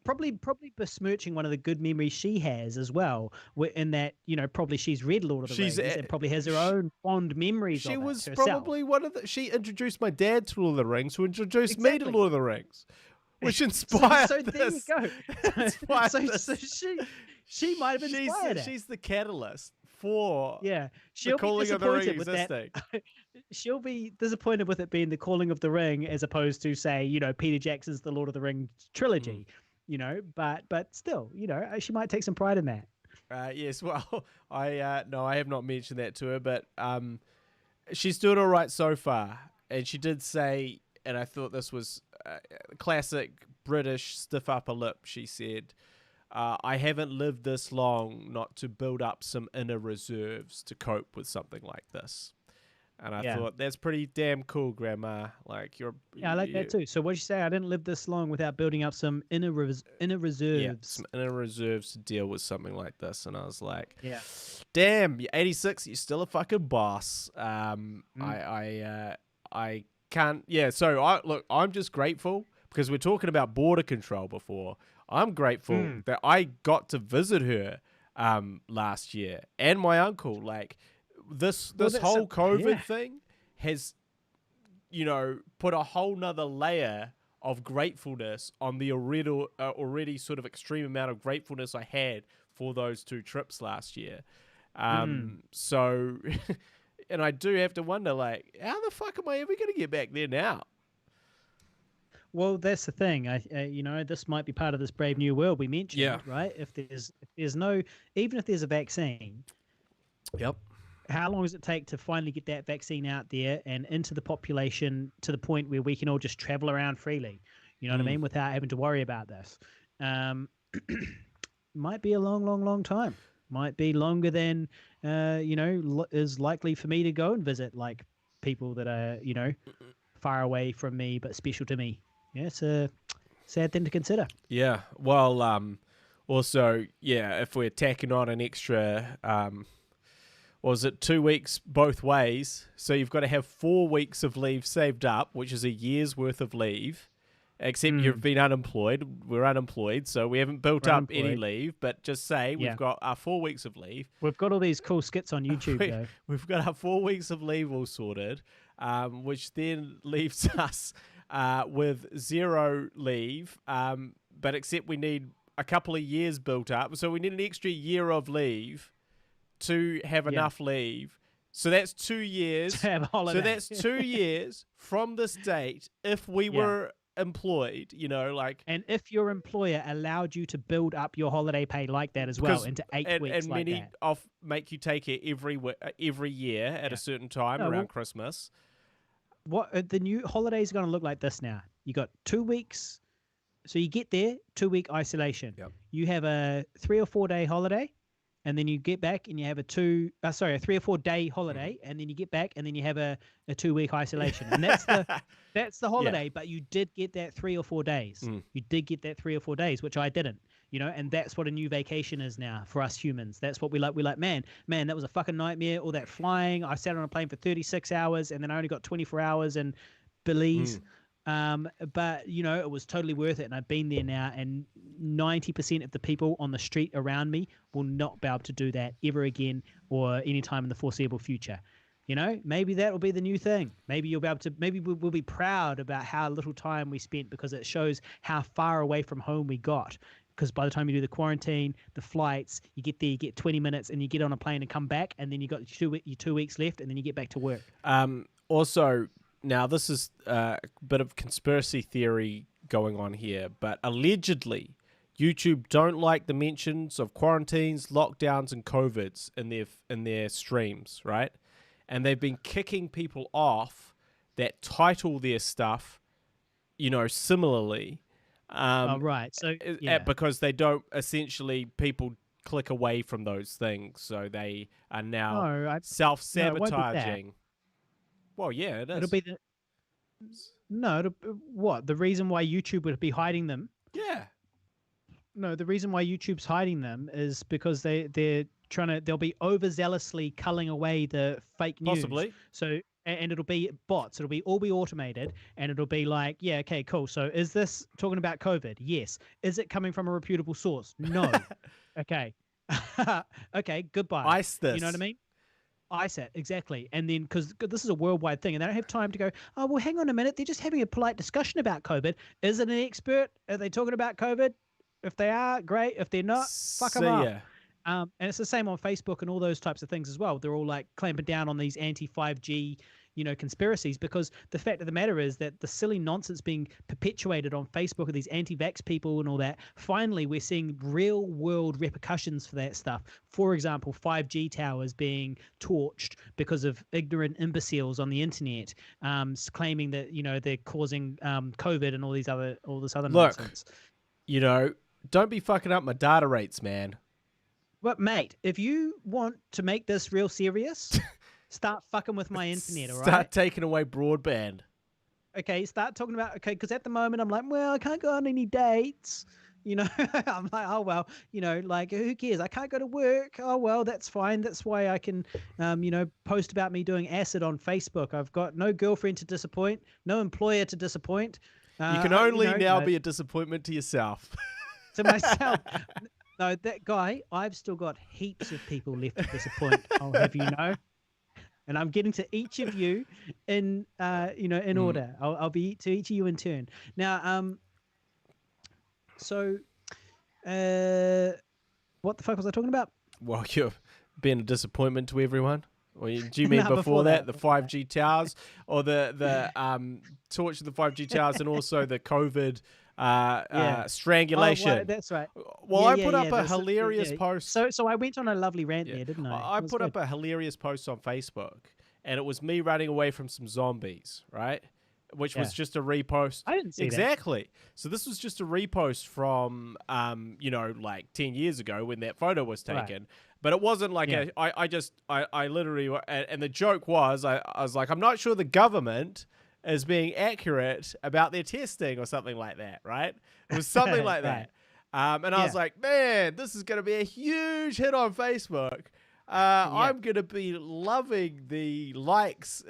Probably besmirching one of the good memories she has as well, in that probably she's read Lord of the Rings and probably has her own fond memories. She was probably one of the. She introduced my dad to Lord of the Rings, who introduced me to Lord of the Rings, which inspired so this. There you go. So she might have inspired it. She's the catalyst for she'll the Calling of the Ring existing. She'll be disappointed with it being the Calling of the Ring as opposed to, say, Peter Jackson's The Lord of the Rings trilogy. But still, she might take some pride in that. Yes, well, I have not mentioned that to her, but she's doing all right so far. And she did say, and I thought this was classic British stiff upper lip, she said, I haven't lived this long not to build up some inner reserves to cope with something like this. And I thought, that's pretty damn cool, Grandma. Like I like that too. So what'd you say? I didn't live this long without building up some inner reserves. Yeah, some inner reserves to deal with something like this. And I was like, damn, you're 86, you're still a fucking boss. I can't. Yeah. So I'm just grateful because we're talking about border control before. I'm grateful that I got to visit her last year and my uncle. Like, this whole COVID thing has, put a whole nother layer of gratefulness on the already sort of extreme amount of gratefulness I had for those 2 trips last year. So, and I do have to wonder, like, how the fuck am I ever going to get back there now? Well, that's the thing. This might be part of this Brave New World we mentioned, right? If there's even if there's a vaccine. Yep. How long does it take to finally get that vaccine out there and into the population to the point where we can all just travel around freely? You know what I mean? Without having to worry about this. Might be a long, long, long time. Might be longer than, is likely for me to go and visit, like, people that are, far away from me but special to me. Yeah, it's a sad thing to consider. Yeah. Well, also, if we're tacking on an extra... was it 2 weeks both ways? So you've got to have 4 weeks of leave saved up, which is a year's worth of leave, except you've been unemployed. We're unemployed, so we haven't built up any leave, but just say we've got our 4 weeks of leave. We've got all these cool skits on YouTube, though. We've got our 4 weeks of leave all sorted, which then leaves us with 0 leave, but except we need a couple of years built up, so we need an extra year of leave to have enough leave. So that's 2 years. To have a holiday. So that's 2 years from this date if we were employed, And if your employer allowed you to build up your holiday pay like that as well into 8 weeks and like many make you take it every year at a certain time around Christmas. What the new holidays are going to look like this now. You got 2 weeks. So you get there, 2 week isolation. Yep. You have a 3 or 4 day holiday. And then you get back and you have a 3 or 4 day holiday, and then you get back and then you have a 2 week isolation, and that's the holiday. But you did get that 3 or 4 days. You did get that 3 or 4 days, which I didn't. and that's what a new vacation is now for us humans. That's what we like. We're like, man, that was a fucking nightmare. All that flying. I sat on a plane for 36 hours and then I only got 24 hours in Belize. But it was totally worth it. And I've been there now, and 90% of the people on the street around me will not be able to do that ever again or anytime in the foreseeable future. Maybe that will be the new thing. Maybe you'll be able to, maybe we'll be proud about how little time we spent because it shows how far away from home we got. Because by the time you do the quarantine, the flights, you get there, you get 20 minutes and you get on a plane and come back, and then you got your 2 weeks left, and then you get back to work. Also, now this is a bit of conspiracy theory going on here, but allegedly YouTube don't like the mentions of quarantines, lockdowns, and COVIDs in their streams, right? And they've been kicking people off that title their stuff, similarly. Right. So yeah. Because they don't, essentially, people click away from those things, so they are now self-sabotaging. Well, yeah, it is. It'll be what? The reason why YouTube would be hiding them? Yeah. No, the reason why YouTube's hiding them is because they'll be overzealously culling away the fake news. Possibly. So, and it'll be bots. It'll all be automated, and it'll be like, yeah, okay, cool. So is this talking about COVID? Yes. Is it coming from a reputable source? No. Okay. Okay, goodbye. Ice this. You know what I mean? Ice it, exactly. And then, because this is a worldwide thing, and they don't have time to go, oh, well, hang on a minute. They're just having a polite discussion about COVID. Is it an expert? Are they talking about COVID? If they are, great. If they're not, fuck them up. And it's the same on Facebook and all those types of things as well. They're all like clamping down on these anti-5G, conspiracies, because the fact of the matter is that the silly nonsense being perpetuated on Facebook of these anti-vax people and all that, finally we're seeing real world repercussions for that stuff. For example, 5G towers being torched because of ignorant imbeciles on the internet, claiming that, they're causing COVID and all this other nonsense. Look, don't be fucking up my data rates, man. But mate, if you want to make this real serious, start fucking with my internet, all right? Start taking away broadband. Okay, start talking about, because at the moment I'm like, well, I can't go on any dates. I'm like, oh, well, like, who cares? I can't go to work. Oh, well, that's fine. That's why I can, post about me doing acid on Facebook. I've got no girlfriend to disappoint, no employer to disappoint. You can only now be a disappointment to yourself. To myself. No, that guy, I've still got heaps of people left to disappoint, I'll have you know. And I'm getting to each of you in order. I'll be to each of you in turn. Now, what the fuck was I talking about? Well, you're being a disappointment to everyone. Or do you mean before that, the 5G towers, or the torch of the 5G towers, and also the COVID strangulation? Oh, well, that's right. Well, I put up a hilarious post. So I went on a lovely rant there, didn't I? I put up a hilarious post on Facebook, and it was me running away from some zombies, right? Which was just a repost. I didn't see that. So this was just a repost from, like 10 years ago when that photo was taken. Right. But it wasn't like I literally, and the joke was, I was like, I'm not sure the government is being accurate about their testing or something like that, right? It was something like that. And I was like, man, this is going to be a huge hit on Facebook. I'm going to be loving the likes.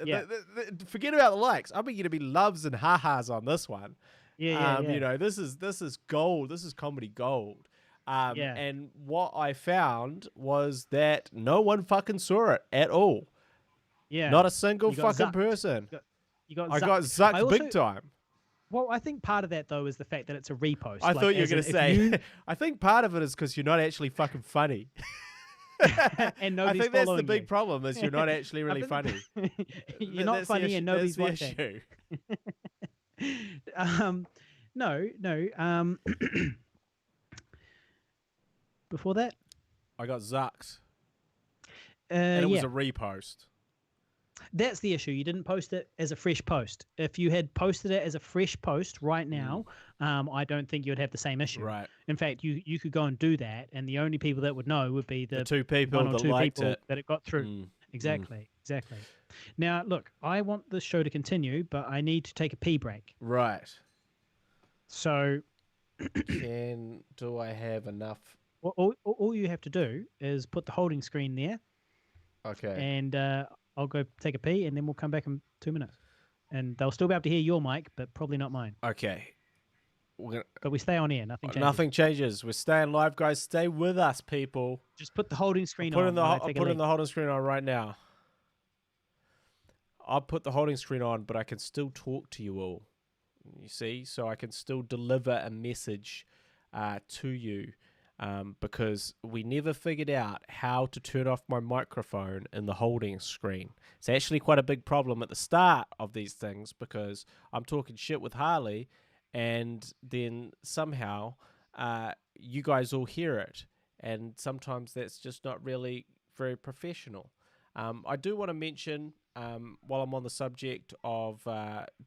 Forget about the likes. I'm going to be loves and ha-has on this one. This is gold. This is comedy gold. And what I found was that no one fucking saw it at all. Yeah. Not a single fucking person. I got zucked big time. Well, I think part of that, though, is the fact that it's a repost. I thought you were going to say, I think part of it is because you're not actually fucking funny. And I think that's the big problem, is you're not actually really funny. You're not funny and nobody's watching. No. Before that? I got zucked. And it was a repost. That's the issue. You didn't post it as a fresh post. If you had posted it as a fresh post right now, I don't think you would have the same issue. Right. In fact, you could go and do that, and the only people that would know would be the two people one or that two liked people it. that it got through. Exactly. Now, look, I want the show to continue, but I need to take a pee break. Right. So, Do I have enough? All you have to do is put the holding screen there, Okay. and I'll go take a pee, and then we'll come back in 2 minutes. And they'll still be able to hear your mic, but probably not mine. Okay. We're But we stay on air. Nothing changes. Nothing changes. We're staying live, guys. Stay with us, people. Just put the holding screen I'll on while I take a put leak. the holding screen on right now. I'll put the holding screen on, but I can still talk to you all. You see, so I can still deliver a message to you. Because we never figured out how to turn off my microphone in the holding screen. It's actually quite a big problem at the start of these things because I'm talking shit with Harley, and then somehow you guys all hear it, and sometimes that's just not really very professional. I do want to mention, while I'm on the subject of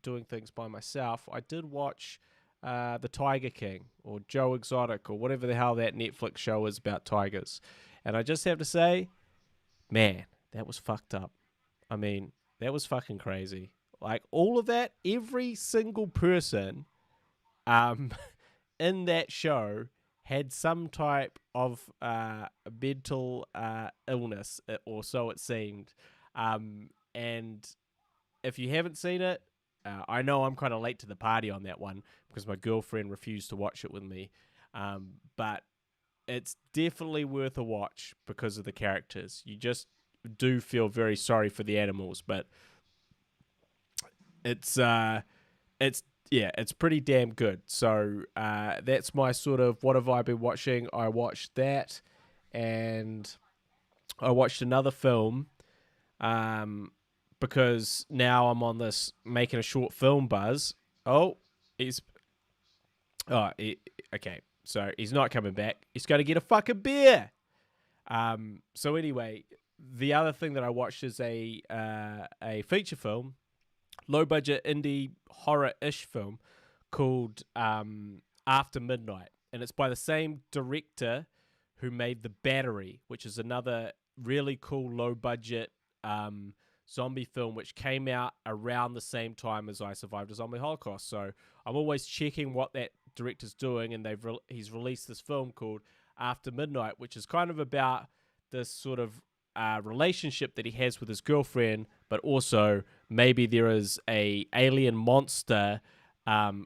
doing things by myself, I did watch The Tiger King or Joe Exotic or whatever the hell that Netflix show is about tigers. And I just have to say, man, that was fucked up. I mean, that was fucking crazy. Like all of that, every single person in that show had some type of mental illness, or so it seemed. And if you haven't seen it, I know I'm kind of late to the party on that one because my girlfriend refused to watch it with me. But it's definitely worth a watch because of the characters. You just do feel very sorry for the animals, but it's pretty damn good. So that's my sort of what have I been watching. I watched that, and I watched another film. Because now I'm on this making a short film buzz. Okay. So he's not coming back. He's got to get a fucking beer. So anyway, the other thing that I watched is a feature film, low budget indie horror-ish film called After Midnight, and it's by the same director who made The Battery, which is another really cool low budget zombie film which came out around the same time as I Survived a Zombie Holocaust. So I'm always checking what that director's doing, and he's released this film called After Midnight, which is kind of about this sort of relationship that he has with his girlfriend, but also maybe there is a alien monster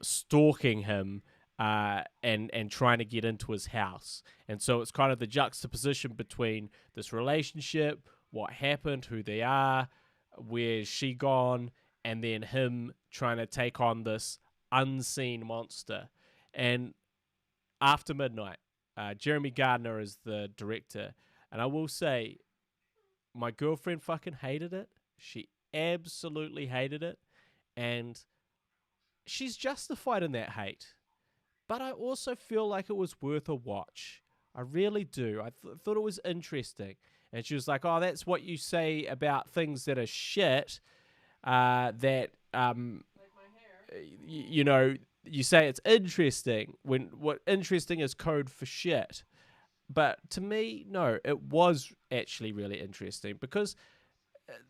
stalking him and trying to get into his house. And so it's kind of the juxtaposition between this relationship, what happened, who they are, where's she gone, and then him trying to take on this unseen monster. And After Midnight, Jeremy Gardner is the director. And I will say, my girlfriend fucking hated it. She absolutely hated it. And she's justified in that hate. But I also feel like it was worth a watch. I really do. I thought it was interesting. And she was like, oh, that's what you say about things that are shit, that, you know, you say it's interesting when what interesting is code for shit. But to me, no, it was actually really interesting because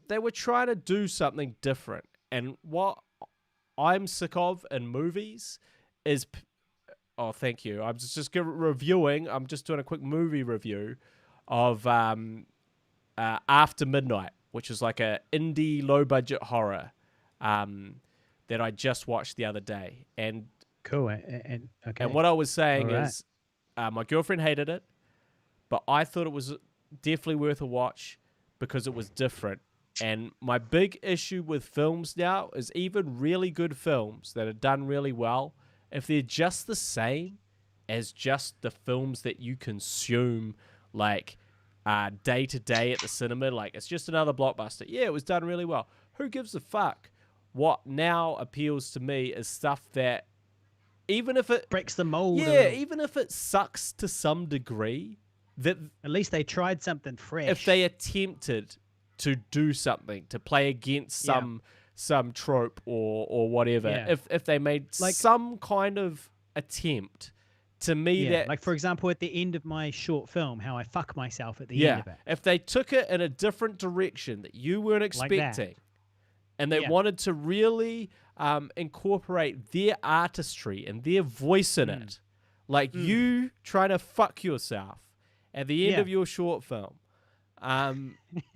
they were trying to do something different. And what I'm sick of in movies is... Oh, thank you. I'm just reviewing. I'm just doing a quick movie review of After Midnight, which is like a indie low-budget horror that I just watched the other day. And cool. And okay. And what I was saying is my girlfriend hated it, but I thought it was definitely worth a watch because it was different. And my big issue with films now is even really good films that are done really well, if they're just the same as just the films that you consume, like day to day at the cinema, like it's just another blockbuster. Yeah, it was done really well. Who gives a fuck? What now appeals to me is stuff that, even if it breaks the mold, even if it sucks to some degree, that at least they tried something fresh. If they attempted to do something to play against some trope or whatever, if they made like some kind of attempt, to me that, like for example at the end of my short film, how I fuck myself at the end of it, if they took it in a different direction that you weren't expecting, and they wanted to really incorporate their artistry and their voice in it, Like you trying to fuck yourself at the end of your short film.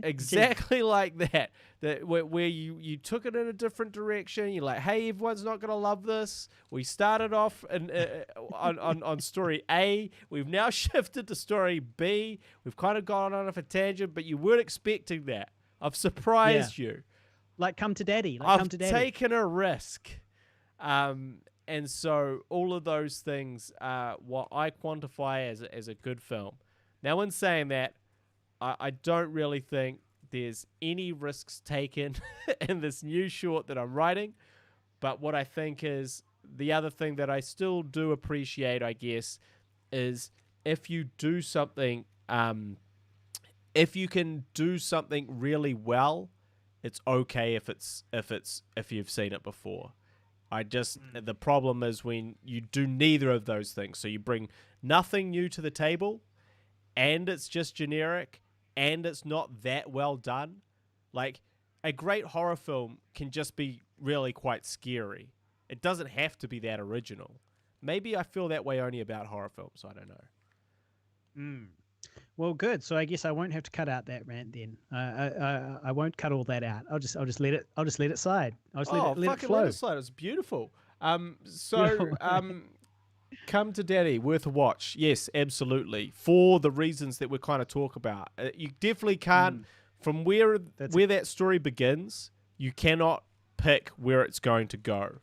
Exactly like that. Where you took it in a different direction. You're like, hey, everyone's not gonna love this. We started off on story A. We've now shifted to story B. We've kind of gone on a tangent, but you weren't expecting that. I've surprised you. Like Come to Daddy. I've taken a risk. And so all of those things are what I quantify as a good film. Now, in saying that, I don't really think there's any risks taken in this new short that I'm writing. But what I think is the other thing that I still do appreciate, I guess, is if you do something, if you can do something really well, it's okay if you've seen it before. The problem is when you do neither of those things. So you bring nothing new to the table, and it's just generic, and it's not that well done. Like, a great horror film can just be really quite scary. It doesn't have to be that original. Maybe I feel that way only about horror films. I don't know. Well, good. So I guess I won't have to cut out that rant then. I won't cut all that out. I'll just let it. I'll just let it slide. I'll just let it flow. Let it slide. It's beautiful. Come to Daddy, worth a watch. Yes, absolutely. For the reasons that we kind of talk about, you definitely can't. From where that story begins, you cannot pick where it's going to go.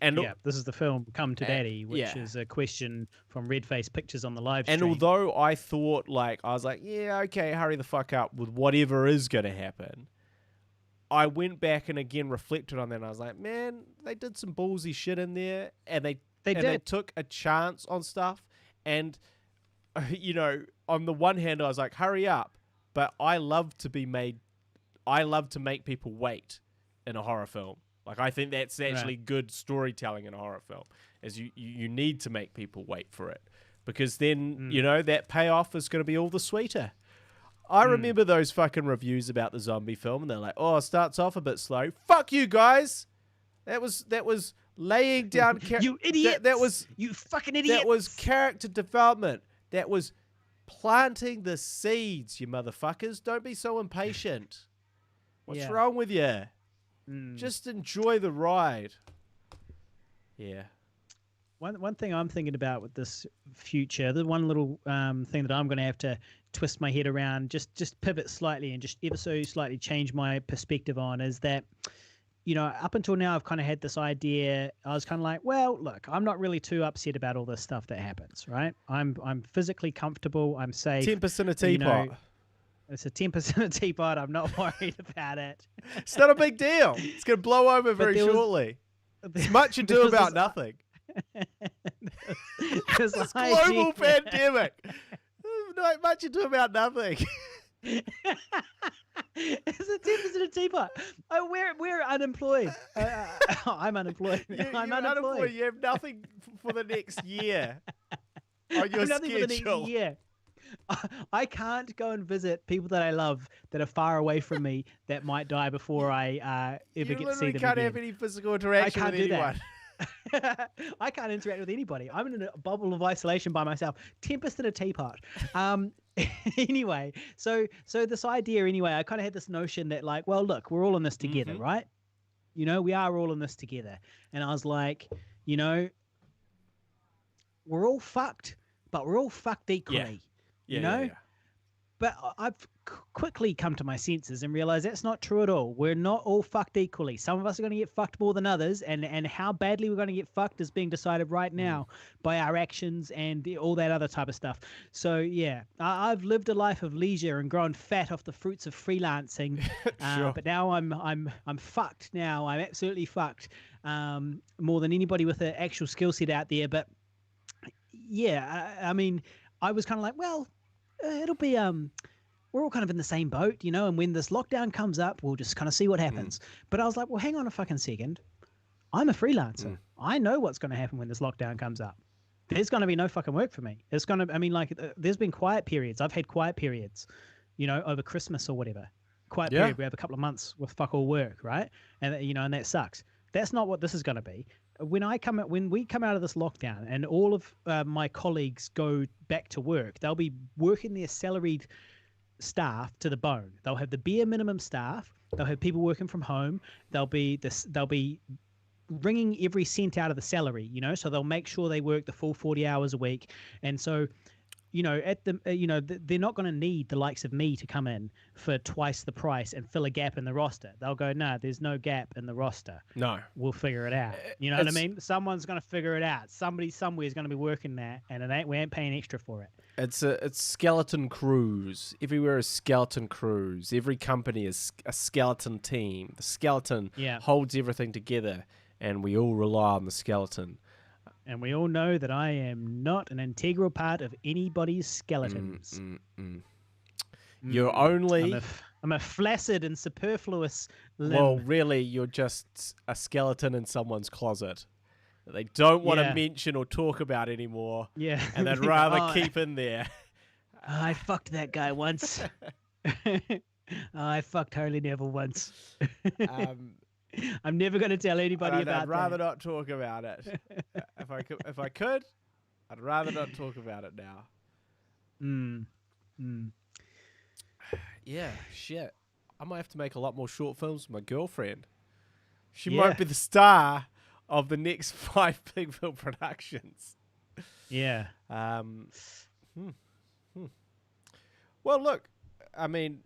And this is the film Come to Daddy, which is a question from Red Face Pictures on the live stream. And although I thought, I was like, yeah, okay, hurry the fuck up with whatever is going to happen, I went back and again reflected on that, and I was like, man, they did some ballsy shit in there, and they took a chance on stuff. And, on the one hand, I was like, hurry up, but I love to make people wait in a horror film. Like, I think that's actually good storytelling in a horror film, is you need to make people wait for it. Because then, that payoff is going to be all the sweeter. I remember those fucking reviews about the zombie film, and they're like, oh, it starts off a bit slow. Fuck you guys! That was laying down... you idiots! You fucking idiots! That was character development. That was planting the seeds, you motherfuckers. Don't be so impatient. What's wrong with you? Just enjoy the ride. Yeah. One thing I'm thinking about with this future, the one little thing that I'm going to have to twist my head around, just pivot slightly and just ever so slightly change my perspective on, is that, up until now I've kind of had this idea. I was kind of like, well, look, I'm not really too upset about all this stuff that happens, right? I'm physically comfortable. I'm safe. 10% a teapot. It's a 10% a teapot. I'm not worried about it. It's not a big deal. It's going to blow over very shortly. It's much ado about nothing. This global pandemic. Not much ado about nothing. It's a 10% a teapot. Oh, we're unemployed. I'm unemployed. I'm unemployed. You have nothing for the next year on your nothing schedule. For the next year. I can't go and visit people that I love that are far away from me that might die before I ever get to see them again. You can't have any physical interaction with anyone. I can't interact with anybody. I'm in a bubble of isolation by myself. 10% a teapot. Anyway, so this idea anyway, I kind of had this notion that well, look, we're all in this together, right? We are all in this together. And I was like, we're all fucked, but we're all fucked equally. Yeah. But I've quickly come to my senses and realized that's not true at all. We're not all fucked equally. Some of us are going to get fucked more than others, and how badly we're going to get fucked is being decided right now by our actions and all that other type of stuff. So yeah, I've lived a life of leisure and grown fat off the fruits of freelancing. Sure. But now I'm fucked. Now I'm absolutely fucked. More than anybody with an actual skill set out there. But yeah, I mean, I was kind of like, well. It'll be we're all kind of in the same boat, and when this lockdown comes up, we'll just kind of see what happens. But I was like, well, hang on a fucking second. I'm a freelancer. I know what's going to happen when this lockdown comes up. There's going to be no fucking work for me. It's going to, there's been quiet periods. I've had quiet periods, over Christmas or whatever. Quiet period. We have a couple of months with fuck all work, right? And, and that sucks. That's not what this is going to be. when we come out of this lockdown and all of my colleagues go back to work, they'll be working their salaried staff to the bone. They'll have the bare minimum staff. They'll have people working from home. They'll be wringing every cent out of the salary, so they'll make sure they work the full 40 hours a week. And so, they're not going to need the likes of me to come in for twice the price and fill a gap in the roster. They'll go, no, there's no gap in the roster. No. We'll figure it out. You know what I mean? Someone's going to figure it out. Somebody somewhere is going to be working that, and we ain't paying extra for it. It's skeleton crews. Everywhere is skeleton crews. Every company is a skeleton team. The skeleton holds everything together, and we all rely on the skeleton. And we all know that I am not an integral part of anybody's skeletons. You're only... I'm a flaccid and superfluous limb. Well, really, you're just a skeleton in someone's closet that they don't want to mention or talk about anymore. Yeah. And they'd rather keep in there. I fucked that guy once. I fucked Harley Neville once. I'm never going to tell anybody about that. I'd rather not talk about it. If I could, I'd rather not talk about it now. Yeah, shit. I might have to make a lot more short films with my girlfriend. She might be the star of the next 5 Pigville productions. Yeah. Well, look, I mean,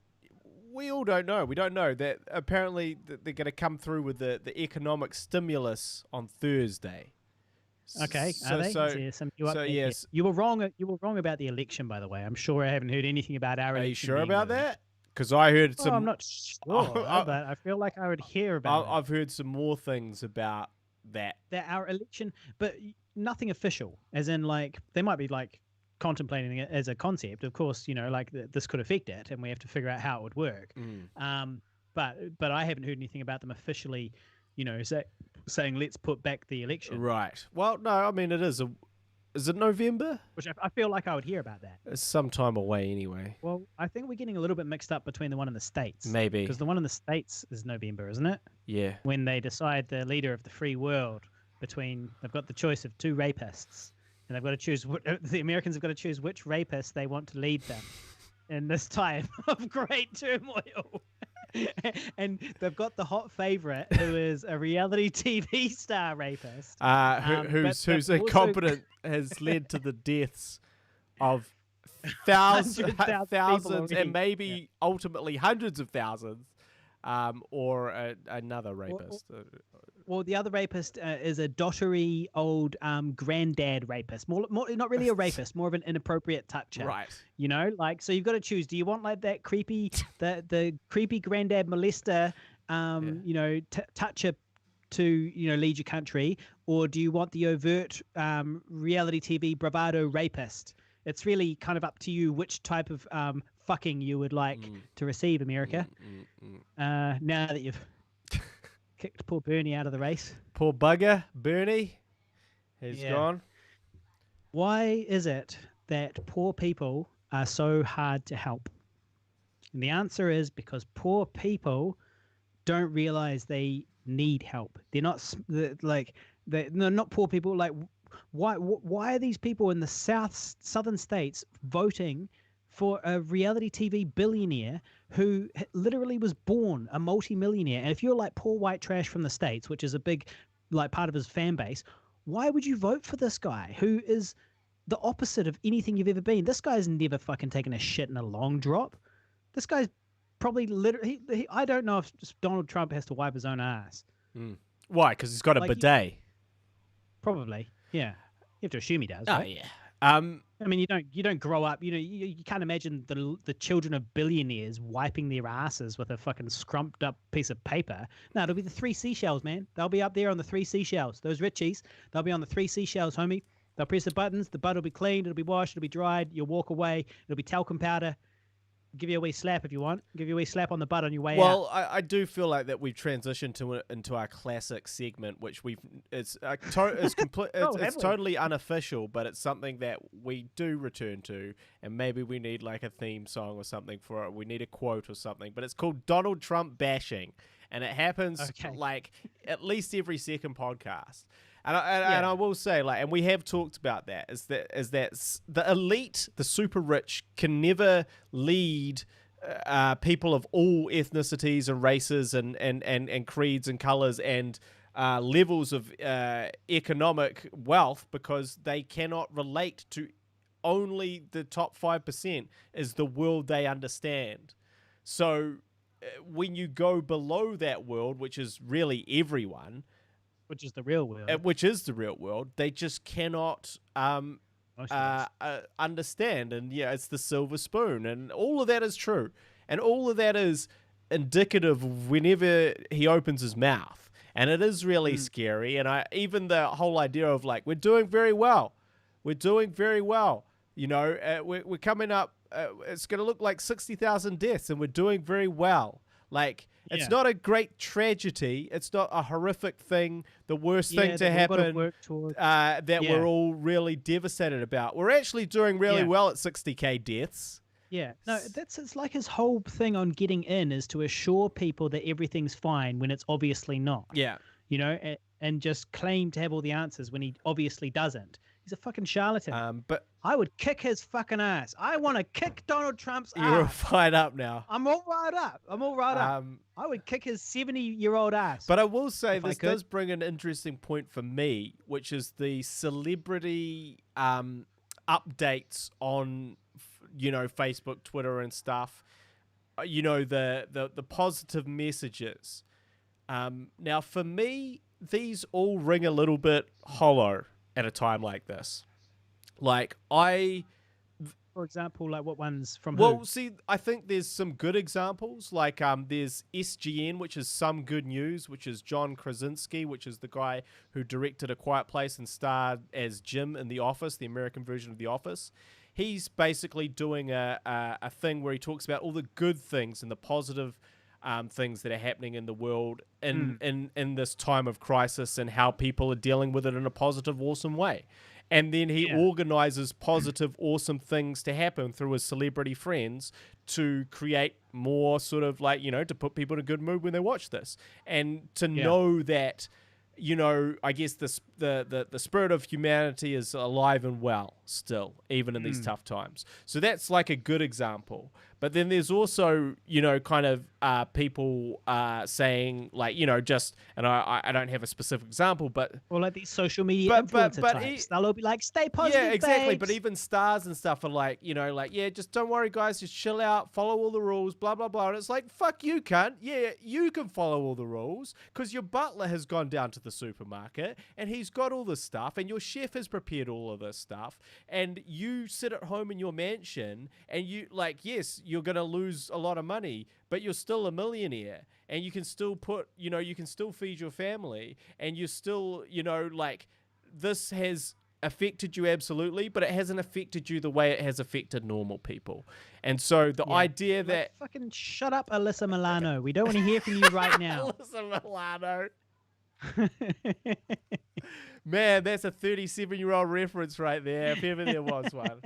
we all don't know. We don't know that apparently they're going to come through with the economic stimulus on Thursday. Okay, so, are they? So yes, you were wrong. You were wrong about the election, by the way. I'm sure I haven't heard anything about our election. Are you sure about that? Because I heard some. I'm not sure, but I feel like I would hear about it. I've heard some more things about that. That our election, but nothing official. As in, like, they might be like contemplating it as a concept. Of course, this could affect it, and we have to figure out how it would work. But I haven't heard anything about them officially. Saying let's put back the election. Right. Well, no, I mean it is it November? Which I feel like I would hear about that. It's some time away anyway. Well, I think we're getting a little bit mixed up between the one in the States. Maybe. Because the one in the States is November, isn't it? Yeah. When they decide the leader of the free world they've got the choice of 2 rapists, and they've got to choose, the Americans have got to choose which rapist they want to lead them in this time of great turmoil. And they've got the hot favorite, who is a reality TV star rapist, who's incompetent, has led to the deaths of thousands and maybe ultimately hundreds of thousands, or another rapist. Well, the other rapist is a dottery old granddad rapist. More, not really a rapist, more of an inappropriate toucher. Right. So you've got to choose. Do you want like that creepy, the creepy granddad molester, toucher to lead your country, or do you want the overt reality TV bravado rapist? It's really kind of up to you which type of fucking you would like to receive, America. Now that you've kicked poor Bernie out of the race. Poor bugger, Bernie. He's gone. Why is it that poor people are so hard to help? And the answer is because poor people don't realize they need help. They're not they're not poor people. Like, why are these people in the southern states voting for a reality TV billionaire who literally was born a multi-millionaire? And if you're like poor white trash from the States, which is a big part of his fan base, why would you vote for this guy who is the opposite of anything you've ever been? This guy's never fucking taken a shit in a long drop. This guy's probably literally, I don't know if Donald Trump has to wipe his own ass. Why? Because he's got a bidet. Probably, yeah. You have to assume he does. Oh, right? yeah. I mean, you don't grow up. You can't imagine the children of billionaires wiping their asses with a fucking scrumped up piece of paper. No, it'll be the 3 seashells, man. They'll be up there on the 3 seashells. Those richies, they'll be on the 3 seashells, homie. They'll press the buttons. The butt will be cleaned. It'll be washed. It'll be dried. You'll walk away. It'll be talcum powder. Give you a wee slap if you want. Give you a wee slap on the butt on your way out. Well, I do feel like that we've transitioned into our classic segment, which it's totally unofficial, but it's something that we do return to, and maybe we need like a theme song or something for it. We need a quote or something, but it's called Donald Trump bashing, and it happens like at least every second podcast. And I will say, like, and we have talked about that, the elite, the super rich, can never lead people of all ethnicities and races and creeds and colors and levels of economic wealth, because they cannot relate to only the top 5% is the world they understand. So when you go below that world, which is really everyone, which is the real world, they just cannot understand. And yeah, it's the silver spoon, and all of that is true, and all of that is indicative of whenever he opens his mouth, and it is really scary. And even the whole idea of like, we're doing very well, you know, we're coming up, it's going to look like 60,000 deaths, and we're doing very well. Like, it's not a great tragedy. It's not a horrific thing, the worst thing to happen that we're all really devastated about. We're actually doing really well at 60K deaths. Yeah, no, it's like his whole thing on getting in is to assure people that everything's fine when it's obviously not. Yeah. You know, and just claim to have all the answers when he obviously doesn't. He's a fucking charlatan. But I would kick his fucking ass. I want to kick Donald Trump's ass. You're fired up now. I'm all right up. I would kick his 70-year-old ass. But I will say this does bring an interesting point for me, which is the celebrity updates on, you know, Facebook, Twitter, and stuff. You know, the positive messages. Now, for me, these all ring a little bit hollow at a time like this. Like, for example, like what ones from Well, who? see, I think there's some good examples. Like, there's SGN, which is Some Good News, which is John Krasinski, which is the guy who directed A Quiet Place and starred as Jim in The Office, the American version of The Office. He's basically doing a thing where he talks about all the good things and the positive things that are happening in the world in this time of crisis, and how people are dealing with it in a positive, awesome way. And then he organizes positive, awesome things to happen through his celebrity friends to create more sort of like, you know, to put people in a good mood when they watch this. And to know that, you know, I guess the spirit of humanity is alive and well still, even in these tough times. So that's like a good example. But then there's also, you know, kind of people saying like, you know, just, and I don't have a specific example, but... Or like these social media influencer types. They'll all be like, stay positive, yeah, exactly. babes. But even stars and stuff are like, you know, like, yeah, just don't worry, guys, just chill out, follow all the rules, blah, blah, blah. And it's like, fuck you, cunt. Yeah, you can follow all the rules because your butler has gone down to the supermarket and he's got all this stuff, and your chef has prepared all of this stuff, and you sit at home in your mansion, and you, like, yes, you're going to lose a lot of money, but you're still a millionaire, and you can still put, you know, you can still feed your family, and you're still, you know, like, this has affected you absolutely, but it hasn't affected you the way it has affected normal people. And so the idea that... Fucking shut up, Alyssa Milano. We don't want to hear from you right now. Alyssa Milano. Man, that's a 37-year-old reference right there, if ever there was one.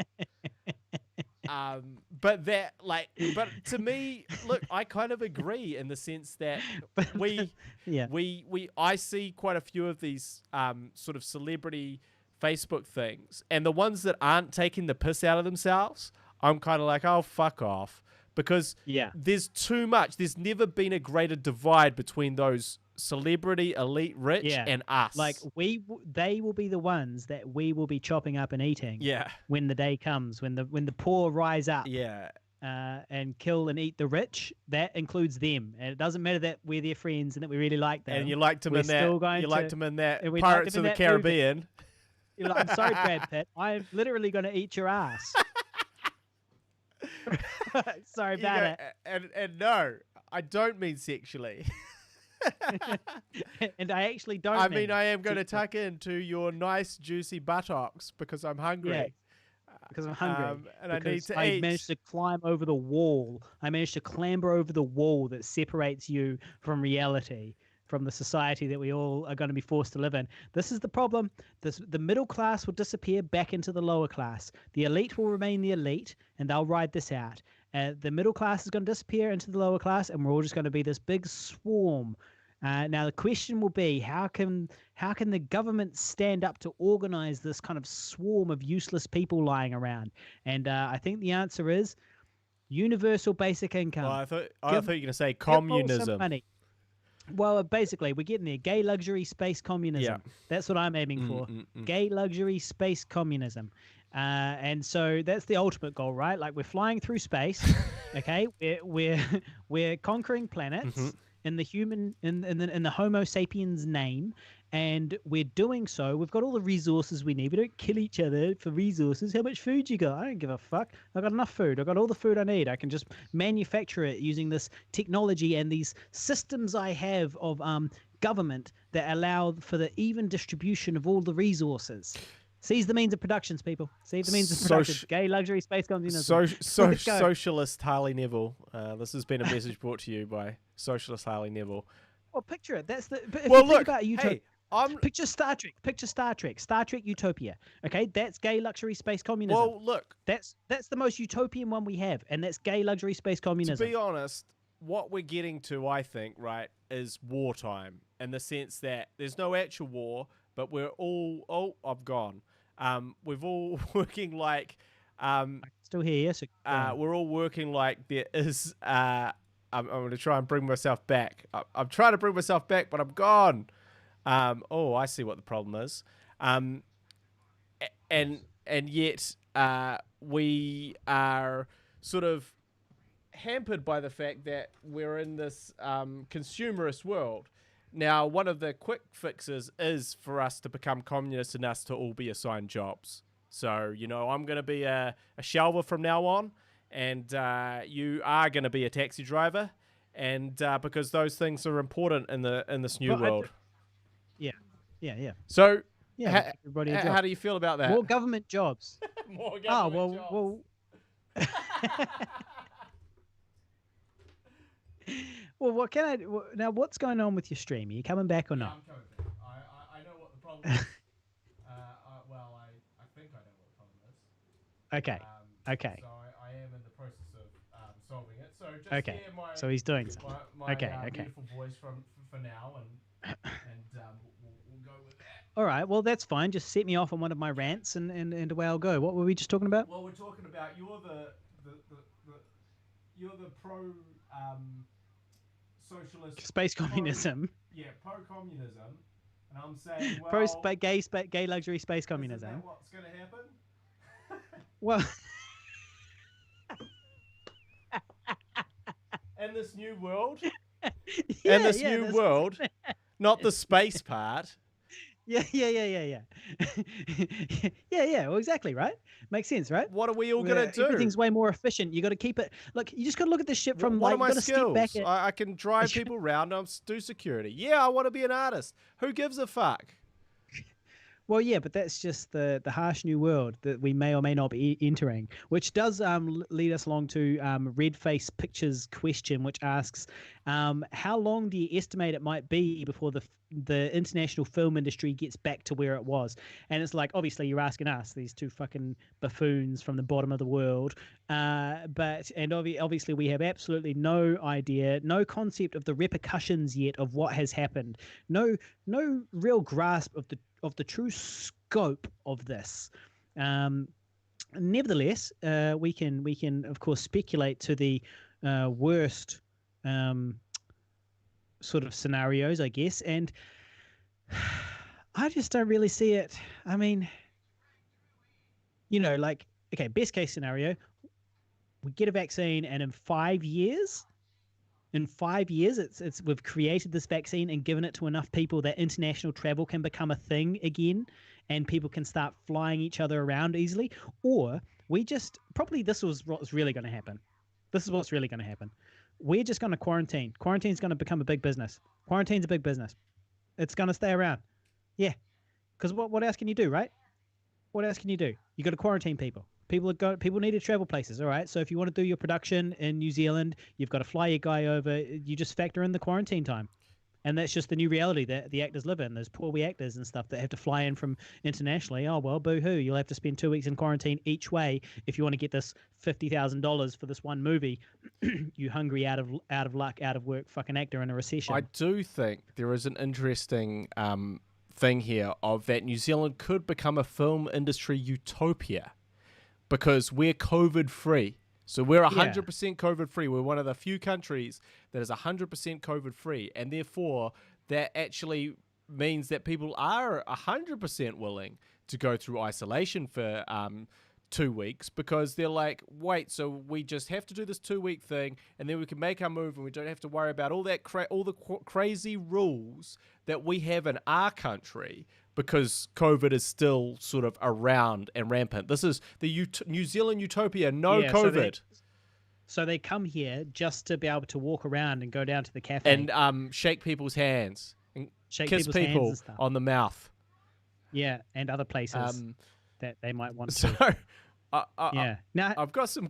But to me, look, I kind of agree in the sense that I see quite a few of these sort of celebrity Facebook things, and the ones that aren't taking the piss out of themselves, I'm kind of like, oh, fuck off, because there's too much. There's never been a greater divide between those celebrity, elite, rich, and us. Like they will be the ones that we will be chopping up and eating. When the day comes, when the poor rise up. And kill and eat the rich. That includes them, and it doesn't matter that we're their friends and that we really like them. And you liked them in that. You liked them in that Pirates of the Caribbean. You're like, I'm sorry, Brad Pitt. I'm literally going to eat your ass. Sorry about it. And no, I don't mean sexually. And I actually don't. I mean, I am going to tuck into your nice, juicy buttocks because I'm hungry. Yeah, because I'm hungry. And I need to eat. I managed to climb over the wall. I managed to clamber over the wall that separates you from reality, from the society that we all are going to be forced to live in. This is the problem. The middle class will disappear back into the lower class. The elite will remain the elite, and they'll ride this out. The middle class is going to disappear into the lower class, and we're all just going to be this big swarm Now the question will be, how can the government stand up to organize this kind of swarm of useless people lying around? And I think the answer is universal basic Well, income. I Give thought you were going to say give all some communism. money. Well, basically, we're getting there. Gay luxury space Yeah. communism. That's what I'm aiming for. Gay luxury space communism. And so that's the ultimate goal, right? Like we're flying through space. Okay, we're conquering planets in the human in the Homo sapiens name, and we're doing so. We've got all the resources we need. We don't kill each other for resources. How much food you got? I don't give a fuck. I got enough food. I got all the food I need. I can just manufacture it using this technology and these systems I have of government that allow for the even distribution of all the resources. Seize the means of productions, people. Seize the means of production. Gay luxury space communism. Socialist Harley Neville. This has been a message brought to you by Socialist Harley Neville. Well, picture it. That's the. But if Well, you think look, about utopia, hey, picture Star Trek. Picture Star Trek. Star Trek Utopia. Okay, that's gay luxury space communism. Well, look, that's the most utopian one we have, and that's gay luxury space communism. To be honest, what we're getting to, I think, right, is wartime in the sense that there's no actual war, but we're all. Oh, I've gone. We're all working like. Still here, yes. We're all working like there is. I'm going to try and bring myself back. I'm trying to bring myself back, but I'm gone. I see what the problem is. And yet we are sort of hampered by the fact that we're in this consumerist world. Now, one of the quick fixes is for us to become communists and us to all be assigned jobs. So, I'm going to be a shelver from now on, and you are going to be a taxi driver, and because those things are important in this new world. Yeah. So, how do you feel about that? More government jobs. More government jobs. Well, now? What's going on with your stream? Are you coming back or not? I'm coming back. I know what the problem is. I think I know what the problem is. Okay. Okay. So I am in the process of solving it. So just okay. So he's doing so. my beautiful voice for now, and we'll go with that. All right. Well, that's fine. Just set me off on one of my rants, and away I'll go. What were we just talking about? Well, we're talking about you're the pro socialist space communism. Pro-communism, and I'm saying gay luxury space communism. Isn't that what's going to happen? Well, in this new world, world, not the space part. Yeah. Well, exactly, right? Makes sense, right? What are we all going to do? Everything's way more efficient. You got to keep it. Look, you just got to look at this shit from what are my skills? I can drive people around. I do security. Yeah, I want to be an artist. Who gives a fuck? Well, yeah, but that's just the harsh new world that we may or may not be entering, which does lead us along to Red Face Pictures' question, which asks, how long do you estimate it might be before the international film industry gets back to where it was? And it's like, obviously, you're asking us, these two fucking buffoons from the bottom of the world. Obviously, we have absolutely no idea, no concept of the repercussions yet of what has happened. No real grasp of the true scope of this. Nevertheless, we can of course speculate to the worst sort of scenarios, I guess, and I just don't really see it. I mean, okay, best case scenario, we get a vaccine, and in 5 years, we've created this vaccine and given it to enough people that international travel can become a thing again, and people can start flying each other around easily. Or this was what's really going to happen. This is what's really going to happen. We're just going to quarantine. Quarantine's going to become a big business. Quarantine's a big business. It's going to stay around. Yeah. Because what else can you do, right? What else can you do? You got to quarantine people. People need to travel places, all right? So if you want to do your production in New Zealand, you've got to fly your guy over. You just factor in the quarantine time. And that's just the new reality that the actors live in. Those poor wee actors and stuff that have to fly in from internationally. Oh well, boo hoo! You'll have to spend 2 weeks in quarantine each way if you want to get this $50,000 for this one movie. You hungry out of luck, out of work, fucking actor in a recession. I do think there is an interesting thing here of that New Zealand could become a film industry utopia because we're COVID free. So we're 100% COVID free. We're one of the few countries that is 100% COVID free. And therefore, that actually means that people are 100% willing to go through isolation for 2 weeks because they're like, wait, so we just have to do this 2-week thing and then we can make our move and we don't have to worry about all that crazy rules that we have in our country because COVID is still sort of around and rampant. This is the New Zealand utopia, no COVID. So they come here just to be able to walk around and go down to the cafe. And shake people's hands and kiss people on the mouth. Yeah, and other places that they might want to. So, now I've got some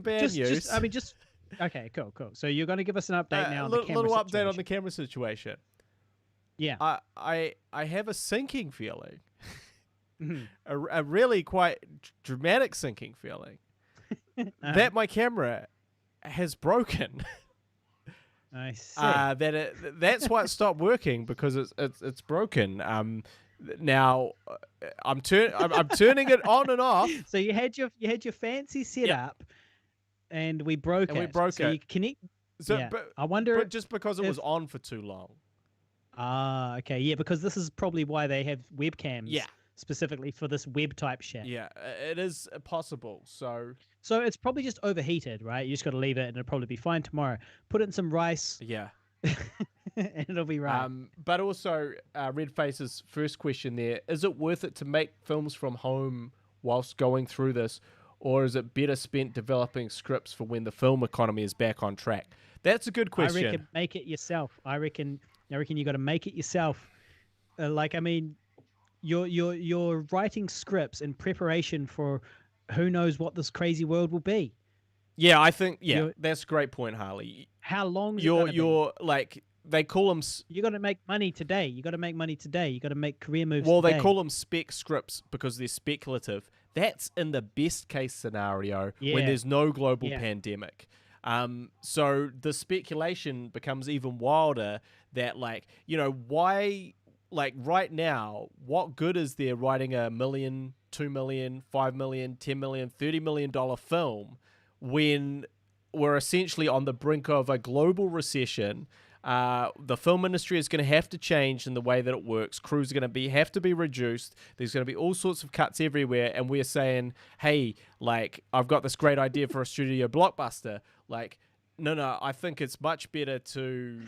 bad news. Okay, cool. So you're going to give us an update now on the camera little situation. Update on the camera situation. Yeah. I have a sinking feeling. a really quite dramatic sinking feeling that my camera has broken. I see. That's why it stopped working because it's broken. Now I'm turning it on and off. So you had your fancy setup, and we broke it. You connect. So, I wonder. Just because it was on for too long. Ah, okay, yeah, because this is probably why they have webcams. Yeah. Specifically for this web type shit. Yeah, it is possible. So it's probably just overheated, right? You just got to leave it, and it'll probably be fine tomorrow. Put it in some rice. Yeah. And it'll be right. But also, Red Face's first question there, is it worth it to make films from home whilst going through this, or is it better spent developing scripts for when the film economy is back on track? That's a good question. I reckon make it yourself. I reckon you got to make it yourself. You're writing scripts in preparation for who knows what this crazy world will be. Yeah, I think that's a great point, Harley. How long you're like they call them. You got to make money today. You got to make money today. You got to make career moves. Well, today. They call them spec scripts because they're speculative. That's in the best case scenario when there's no global pandemic. So the speculation becomes even wilder. That why. Like right now, what good is there writing a $1 million, $2 million, $5 million, $10 million, $30 million film when we're essentially on the brink of a global recession? The film industry is going to have to change in the way that it works. Crews are going to have to be reduced. There's going to be all sorts of cuts everywhere, and we're saying, "Hey, I've got this great idea for a studio blockbuster." No, I think it's much better to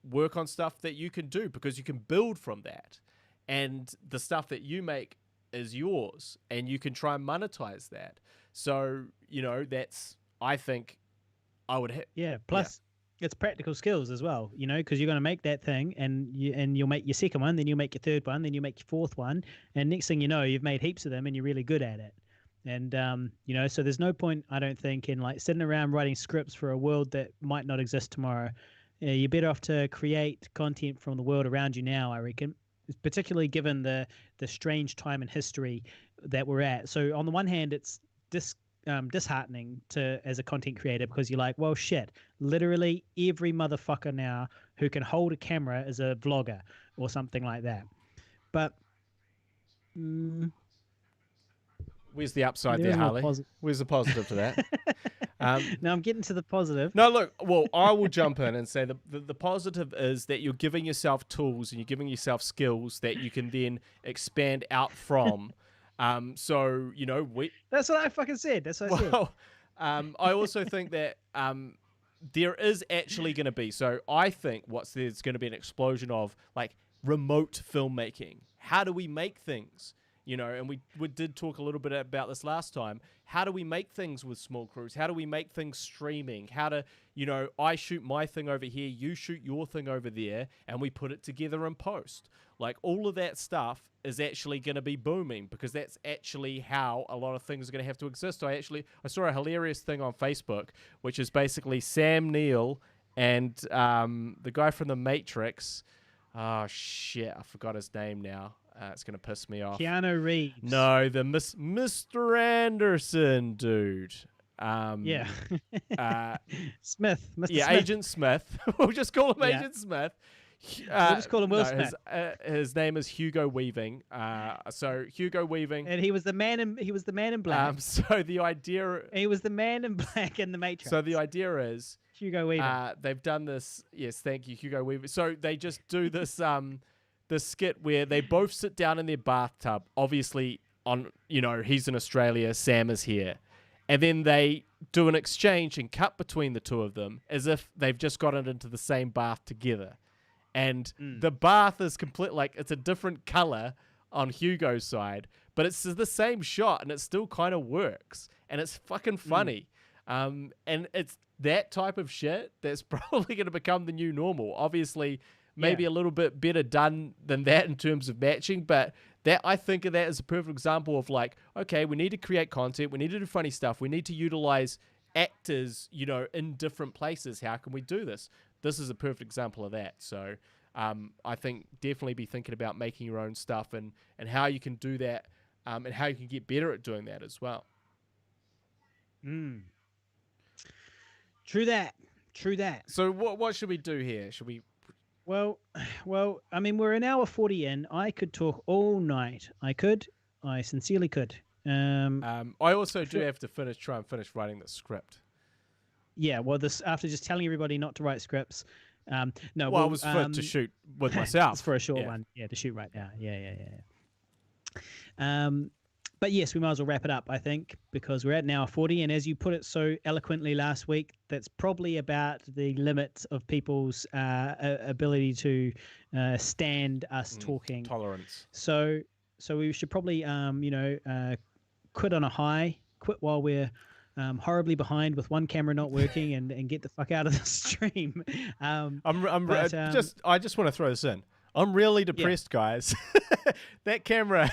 work on stuff that you can do because you can build from that, and the stuff that you make is yours, and you can try and monetize that. So that's I think I would have. Plus, it's practical skills as well. Because you're going to make that thing, and you'll make your second one, then you'll make your third one, then you make your fourth one, and next thing you know, you've made heaps of them, and you're really good at it. And so there's no point, I don't think, in sitting around writing scripts for a world that might not exist tomorrow. You're better off to create content from the world around you now, I reckon, particularly given the strange time in history that we're at. So on the one hand, it's disheartening as a content creator because you're like, well, shit, literally every motherfucker now who can hold a camera is a vlogger or something like that. But where's the upside there, Harley? Where's the positive to that? Now I'm getting to the positive. No, look, well, I will jump in and say the positive is that you're giving yourself tools and you're giving yourself skills that you can then expand out from. So, That's what I fucking said. That's what I said. I also think that there is actually going to be, so I think there's going to be an explosion of remote filmmaking. How do we make things? And we did talk a little bit about this last time. How do we make things with small crews? How do we make things streaming? How to, I shoot my thing over here, you shoot your thing over there, and we put it together in post. All of that stuff is actually going to be booming because that's actually how a lot of things are going to have to exist. I saw a hilarious thing on Facebook, which is basically Sam Neill and the guy from The Matrix. Oh shit! I forgot his name now. It's gonna piss me off. Keanu Reeves. No, the Mr. Anderson dude. Yeah. Smith. Mr. Yeah, Smith. Agent Smith. We'll just call him Agent Smith. We'll just call him Will Smith. His name is Hugo Weaving. So Hugo Weaving, and he was the man in black. So the idea, he was the man in black in The Matrix. So the idea is Hugo Weaving. They've done this. Yes, thank you, Hugo Weaving. So they just do this this skit where they both sit down in their bathtub. Obviously, he's in Australia, Sam is here, and then they do an exchange and cut between the two of them as if they've just gotten into the same bath together. And the bath is it's a different color on Hugo's side, but it's the same shot and it still kind of works. And it's fucking funny. And it's that type of shit that's probably going to become the new normal. Obviously, maybe a little bit better done than that in terms of matching, but that I think of that as a perfect example of okay, we need to create content, we need to do funny stuff, we need to utilize actors, in different places. How can we do this? This is a perfect example of that. So I think definitely be thinking about making your own stuff and how you can do that and how you can get better at doing that as well. True that. So what should we do here? Should we... Well, I mean, we're an hour 40 in. I could talk all night. I sincerely could. I also do have to try and finish writing the script. Yeah, well, this after just telling everybody not to write scripts. No, well, it was to shoot with myself. It's for a short one. Yeah, to shoot right now. Yeah. But yes, we might as well wrap it up, I think, because we're at an hour 40, and as you put it so eloquently last week, that's probably about the limit of people's ability to stand us talking. Tolerance. So we should probably, quit on a high, quit while we're horribly behind with one camera not working, and get the fuck out of the stream. I just want to throw this in. I'm really depressed, guys. That camera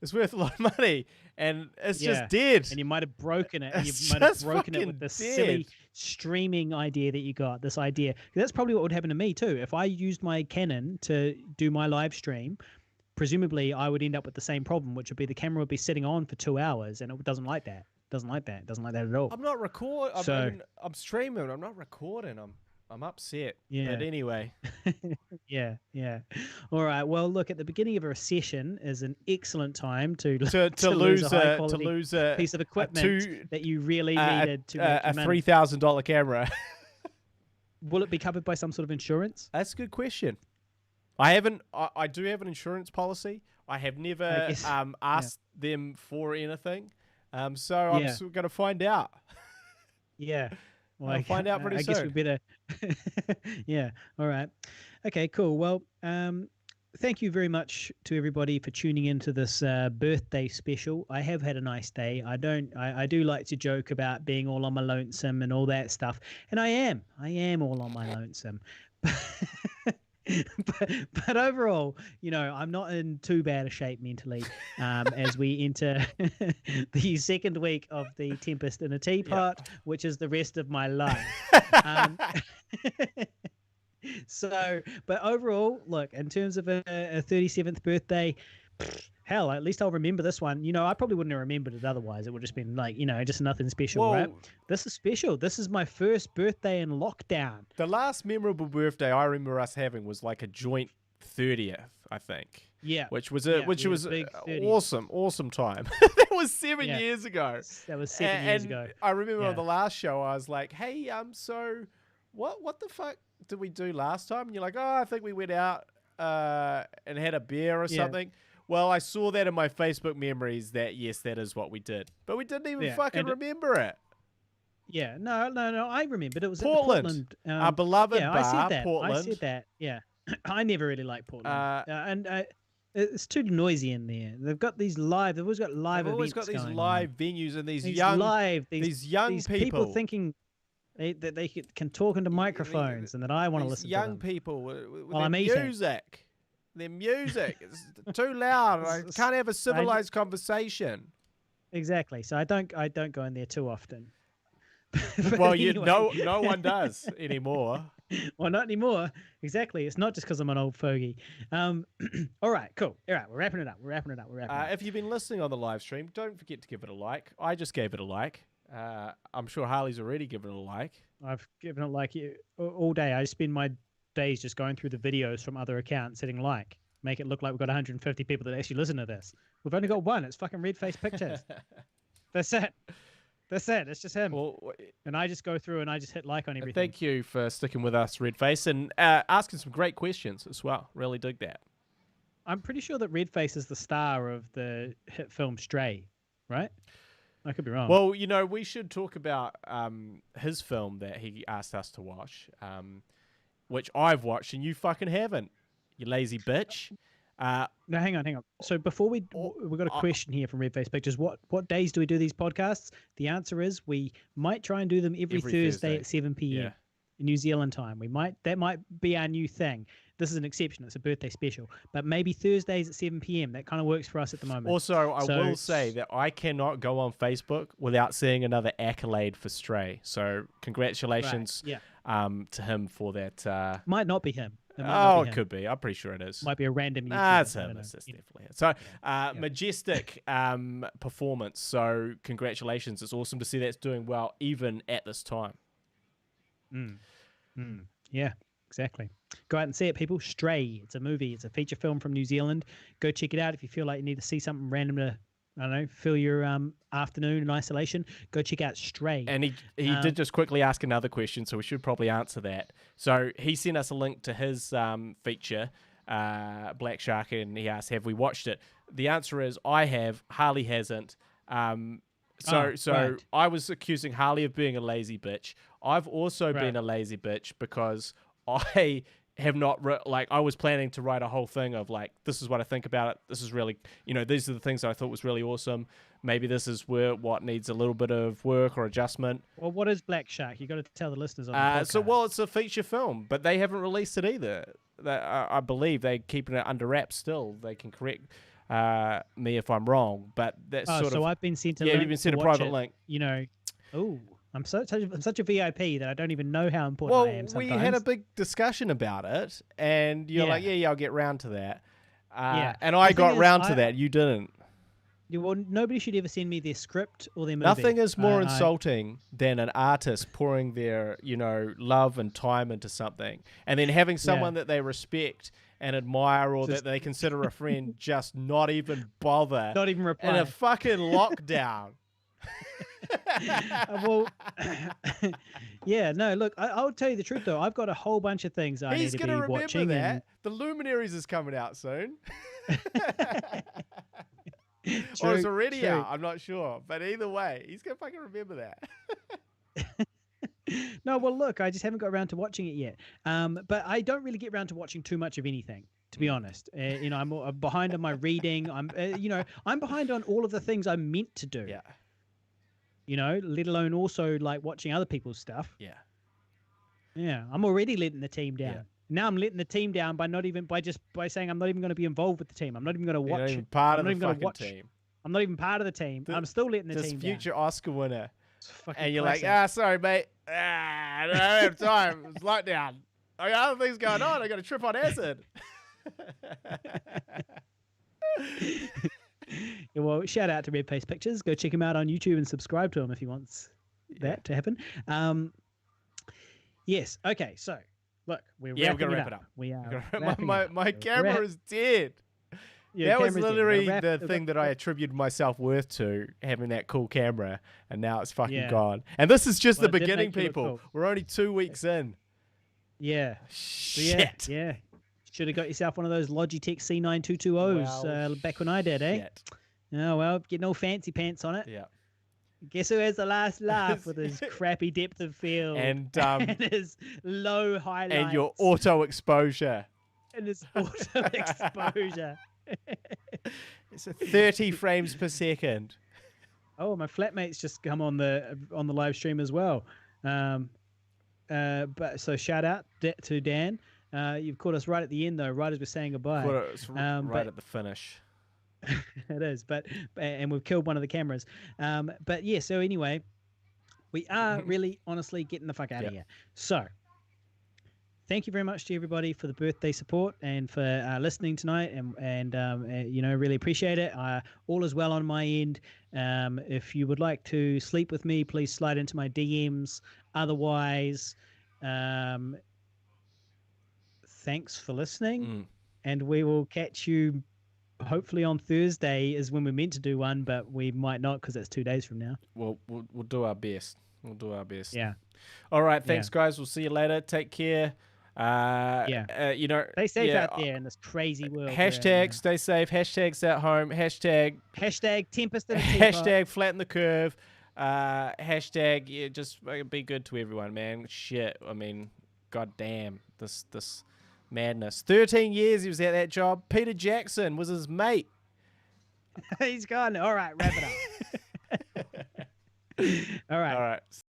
is worth a lot of money, and it's just dead. And you might have broken it. And you might have broken it with this silly streaming idea that you got. This idea. That's probably what would happen to me too. If I used my Canon to do my live stream, presumably I would end up with the same problem, which would be the camera would be sitting on for 2 hours, and it doesn't like that. Doesn't like that at all. I'm not recording. I'm streaming. I'm not recording. I'm upset. Yeah. But anyway. Yeah. All right. Well, look, at the beginning of a session is an excellent time to lose a piece of equipment that you really needed to make a $3,000 camera. Will it be covered by some sort of insurance? That's a good question. I do have an insurance policy. I have never asked them for anything. So I'm still going to find out. Yeah. Well, I'll find out pretty soon. I guess we better. Yeah. All right. Okay, cool. Well, thank you very much to everybody for tuning into this birthday special. I have had a nice day. I do like to joke about being all on my lonesome and all that stuff. And I am all on my lonesome. But overall, I'm not in too bad a shape mentally as we enter the second week of the Tempest in a Teapot, which is the rest of my life. But overall, look, in terms of a 37th birthday, hell, at least I'll remember this one. I probably wouldn't have remembered it otherwise. It would have just been just nothing special, right? This is special. This is my first birthday in lockdown. The last memorable birthday I remember us having was like a joint 30th, I think. Yeah. Which was awesome time. That was 7 years ago. That was 7 years ago. I remember on the last show I was like, hey, so what the fuck did we do last time? And you're like, oh, I think we went out and had a beer or something. Well, I saw that in my Facebook memories that, yes, that is what we did. But we didn't even fucking remember it. Yeah, no, I remembered. It was Portland. At the Portland. Our beloved bar, I said that. Portland. I said that, yeah. I never really liked Portland. It's too noisy in there. They've got these live, they've always got live events going on. They've always got these live venues and these young people thinking that they can talk into microphones and that I want to listen to them. Young people with their music. Their music is too loud. I can't have a civilized conversation. Exactly. So I don't go in there too often. Well, anyway. No one does anymore. Well, not anymore. Exactly. It's not just because I'm an old fogey. All right, cool. All right, we're wrapping it up. We're wrapping it up. If you've been listening on the live stream, don't forget to give it a like. I just gave it a like. I'm sure Harley's already given it a like. I've given it like all day. I spend my days just going through the videos from other accounts, hitting like, make it look like we've got 150 people that actually listen to this. We've only got one. It's fucking red face pictures. That's it. That's it. It's just him. Well, and I just go through and I just hit like on everything. Thank you for sticking with us, Redface, and asking some great questions as well. Really dig that. I'm pretty sure that Redface is the star of the hit film Stray, right? I could be wrong. Well, we should talk about his film that he asked us to watch, which I've watched and you fucking haven't, you lazy bitch. No, hang on. So before we've got a question here from Red Face Pictures. What days do we do these podcasts? The answer is we might try and do them every Thursday at 7 p.m. in New Zealand time. That might be our new thing. This is an exception. It's a birthday special, but maybe Thursdays at 7 p.m. That kind of works for us at the moment. Also, I will say that I cannot go on Facebook without seeing another accolade for Stray. So congratulations to him for that. Might not be him. It could be. I'm pretty sure it is. Might be a random. It's him. It's definitely it. So, majestic performance. So, congratulations. It's awesome to see that's doing well, even at this time. Yeah, exactly. Go out and see it, people. Stray. It's a movie. It's a feature film from New Zealand. Go check it out if you feel like you need to see something random to, I don't know, fill your afternoon in isolation. Go check out Stray. And he did just quickly ask another question, so we should probably answer that. So he sent us a link to his feature, Black Shark, and he asked, have we watched it? The answer is I have. Harley hasn't. So I was accusing Harley of being a lazy bitch. I've also been a lazy bitch because I have not I was planning to write a whole thing of like, this is what I think about it. This is really, these are the things that I thought was really awesome. Maybe this is what needs a little bit of work or adjustment. Well, what is Black Shark? You got to tell the listeners on the podcast. It's a feature film, but they haven't released it either. I believe they're keeping it under wraps still. They can correct me if I'm wrong, but that's so I've been sent a link. You've been sent a private link. I'm such a VIP that I don't even know how important I am sometimes. We had a big discussion about it, and you're like, I'll get round to that. And I got round to that. You didn't. Well, nobody should ever send me their script or their movie. Nothing is more insulting than an artist pouring their, love and time into something, and then having someone that they respect and admire or that they consider a friend just not even bother. Not even reply. In a fucking lockdown. Well, no, look, I'll tell you the truth, though. I've got a whole bunch of things I need to be watching. That. The Luminaries is coming out soon. Or it's already out, I'm not sure. But either way, he's going to fucking remember that. No, well, look, I just haven't got around to watching it yet. But I don't really get around to watching too much of anything, to be honest. I'm behind on my reading. I'm behind on all of the things I'm meant to do. Yeah. Let alone also like watching other people's stuff. Yeah. Yeah, I'm already letting the team down. Yeah. Now I'm letting the team down by saying I'm not even going to be involved with the team. I'm not even going to watch. You're not even part of the fucking team. I'm not even part of the team. I'm still letting the team down. This future Oscar winner. And you're classic. like, sorry, mate. I don't have time. It's lockdown. I got other things going on. I got a trip on acid. Yeah, well, shout out to Red Face Pictures. Go check him out on YouTube and subscribe to him if he wants that to happen. Yes. Okay. So, look, we're gonna wrap it up. We are. My camera is dead. That was literally the thing that I attributed my self-worth to, having that cool camera, and now it's fucking gone. And this is just the beginning, people. Cool. We're only 2 weeks in. Yeah. Shit. Yeah. Should have got yourself one of those Logitech C9220s back when I did, eh? Shit. Oh, well, getting all fancy pants on it. Yeah. Guess who has the last laugh with his crappy depth of field and his low highlights. And your auto exposure. And his auto exposure. It's a 30 frames per second. Oh, my flatmate's just come on the live stream as well. But so shout out to Dan. You've caught us right at the end though, right as we're saying goodbye. Right at the finish. It is, and we've killed one of the cameras. But yeah, so anyway, we are really honestly getting the fuck out of here. So thank you very much to everybody for the birthday support and for listening tonight, and really appreciate it. All is well on my end. If you would like to sleep with me, please slide into my DMs. Otherwise, thanks for listening, and we will catch you hopefully on Thursday is when we're meant to do one, but we might not because it's 2 days from now. We'll do our best. We'll do our best. Yeah. All right. Thanks, guys. We'll see you later. Take care. Stay safe out there in this crazy world. Hashtag stay safe. Hashtag at home. Hashtag Tempest in a hashtag flatten the curve. Hashtag just be good to everyone, man. Shit. I mean, goddamn this madness. 13 years he was at that job. Peter Jackson was his mate. He's gone. All right, wrap it up. All right.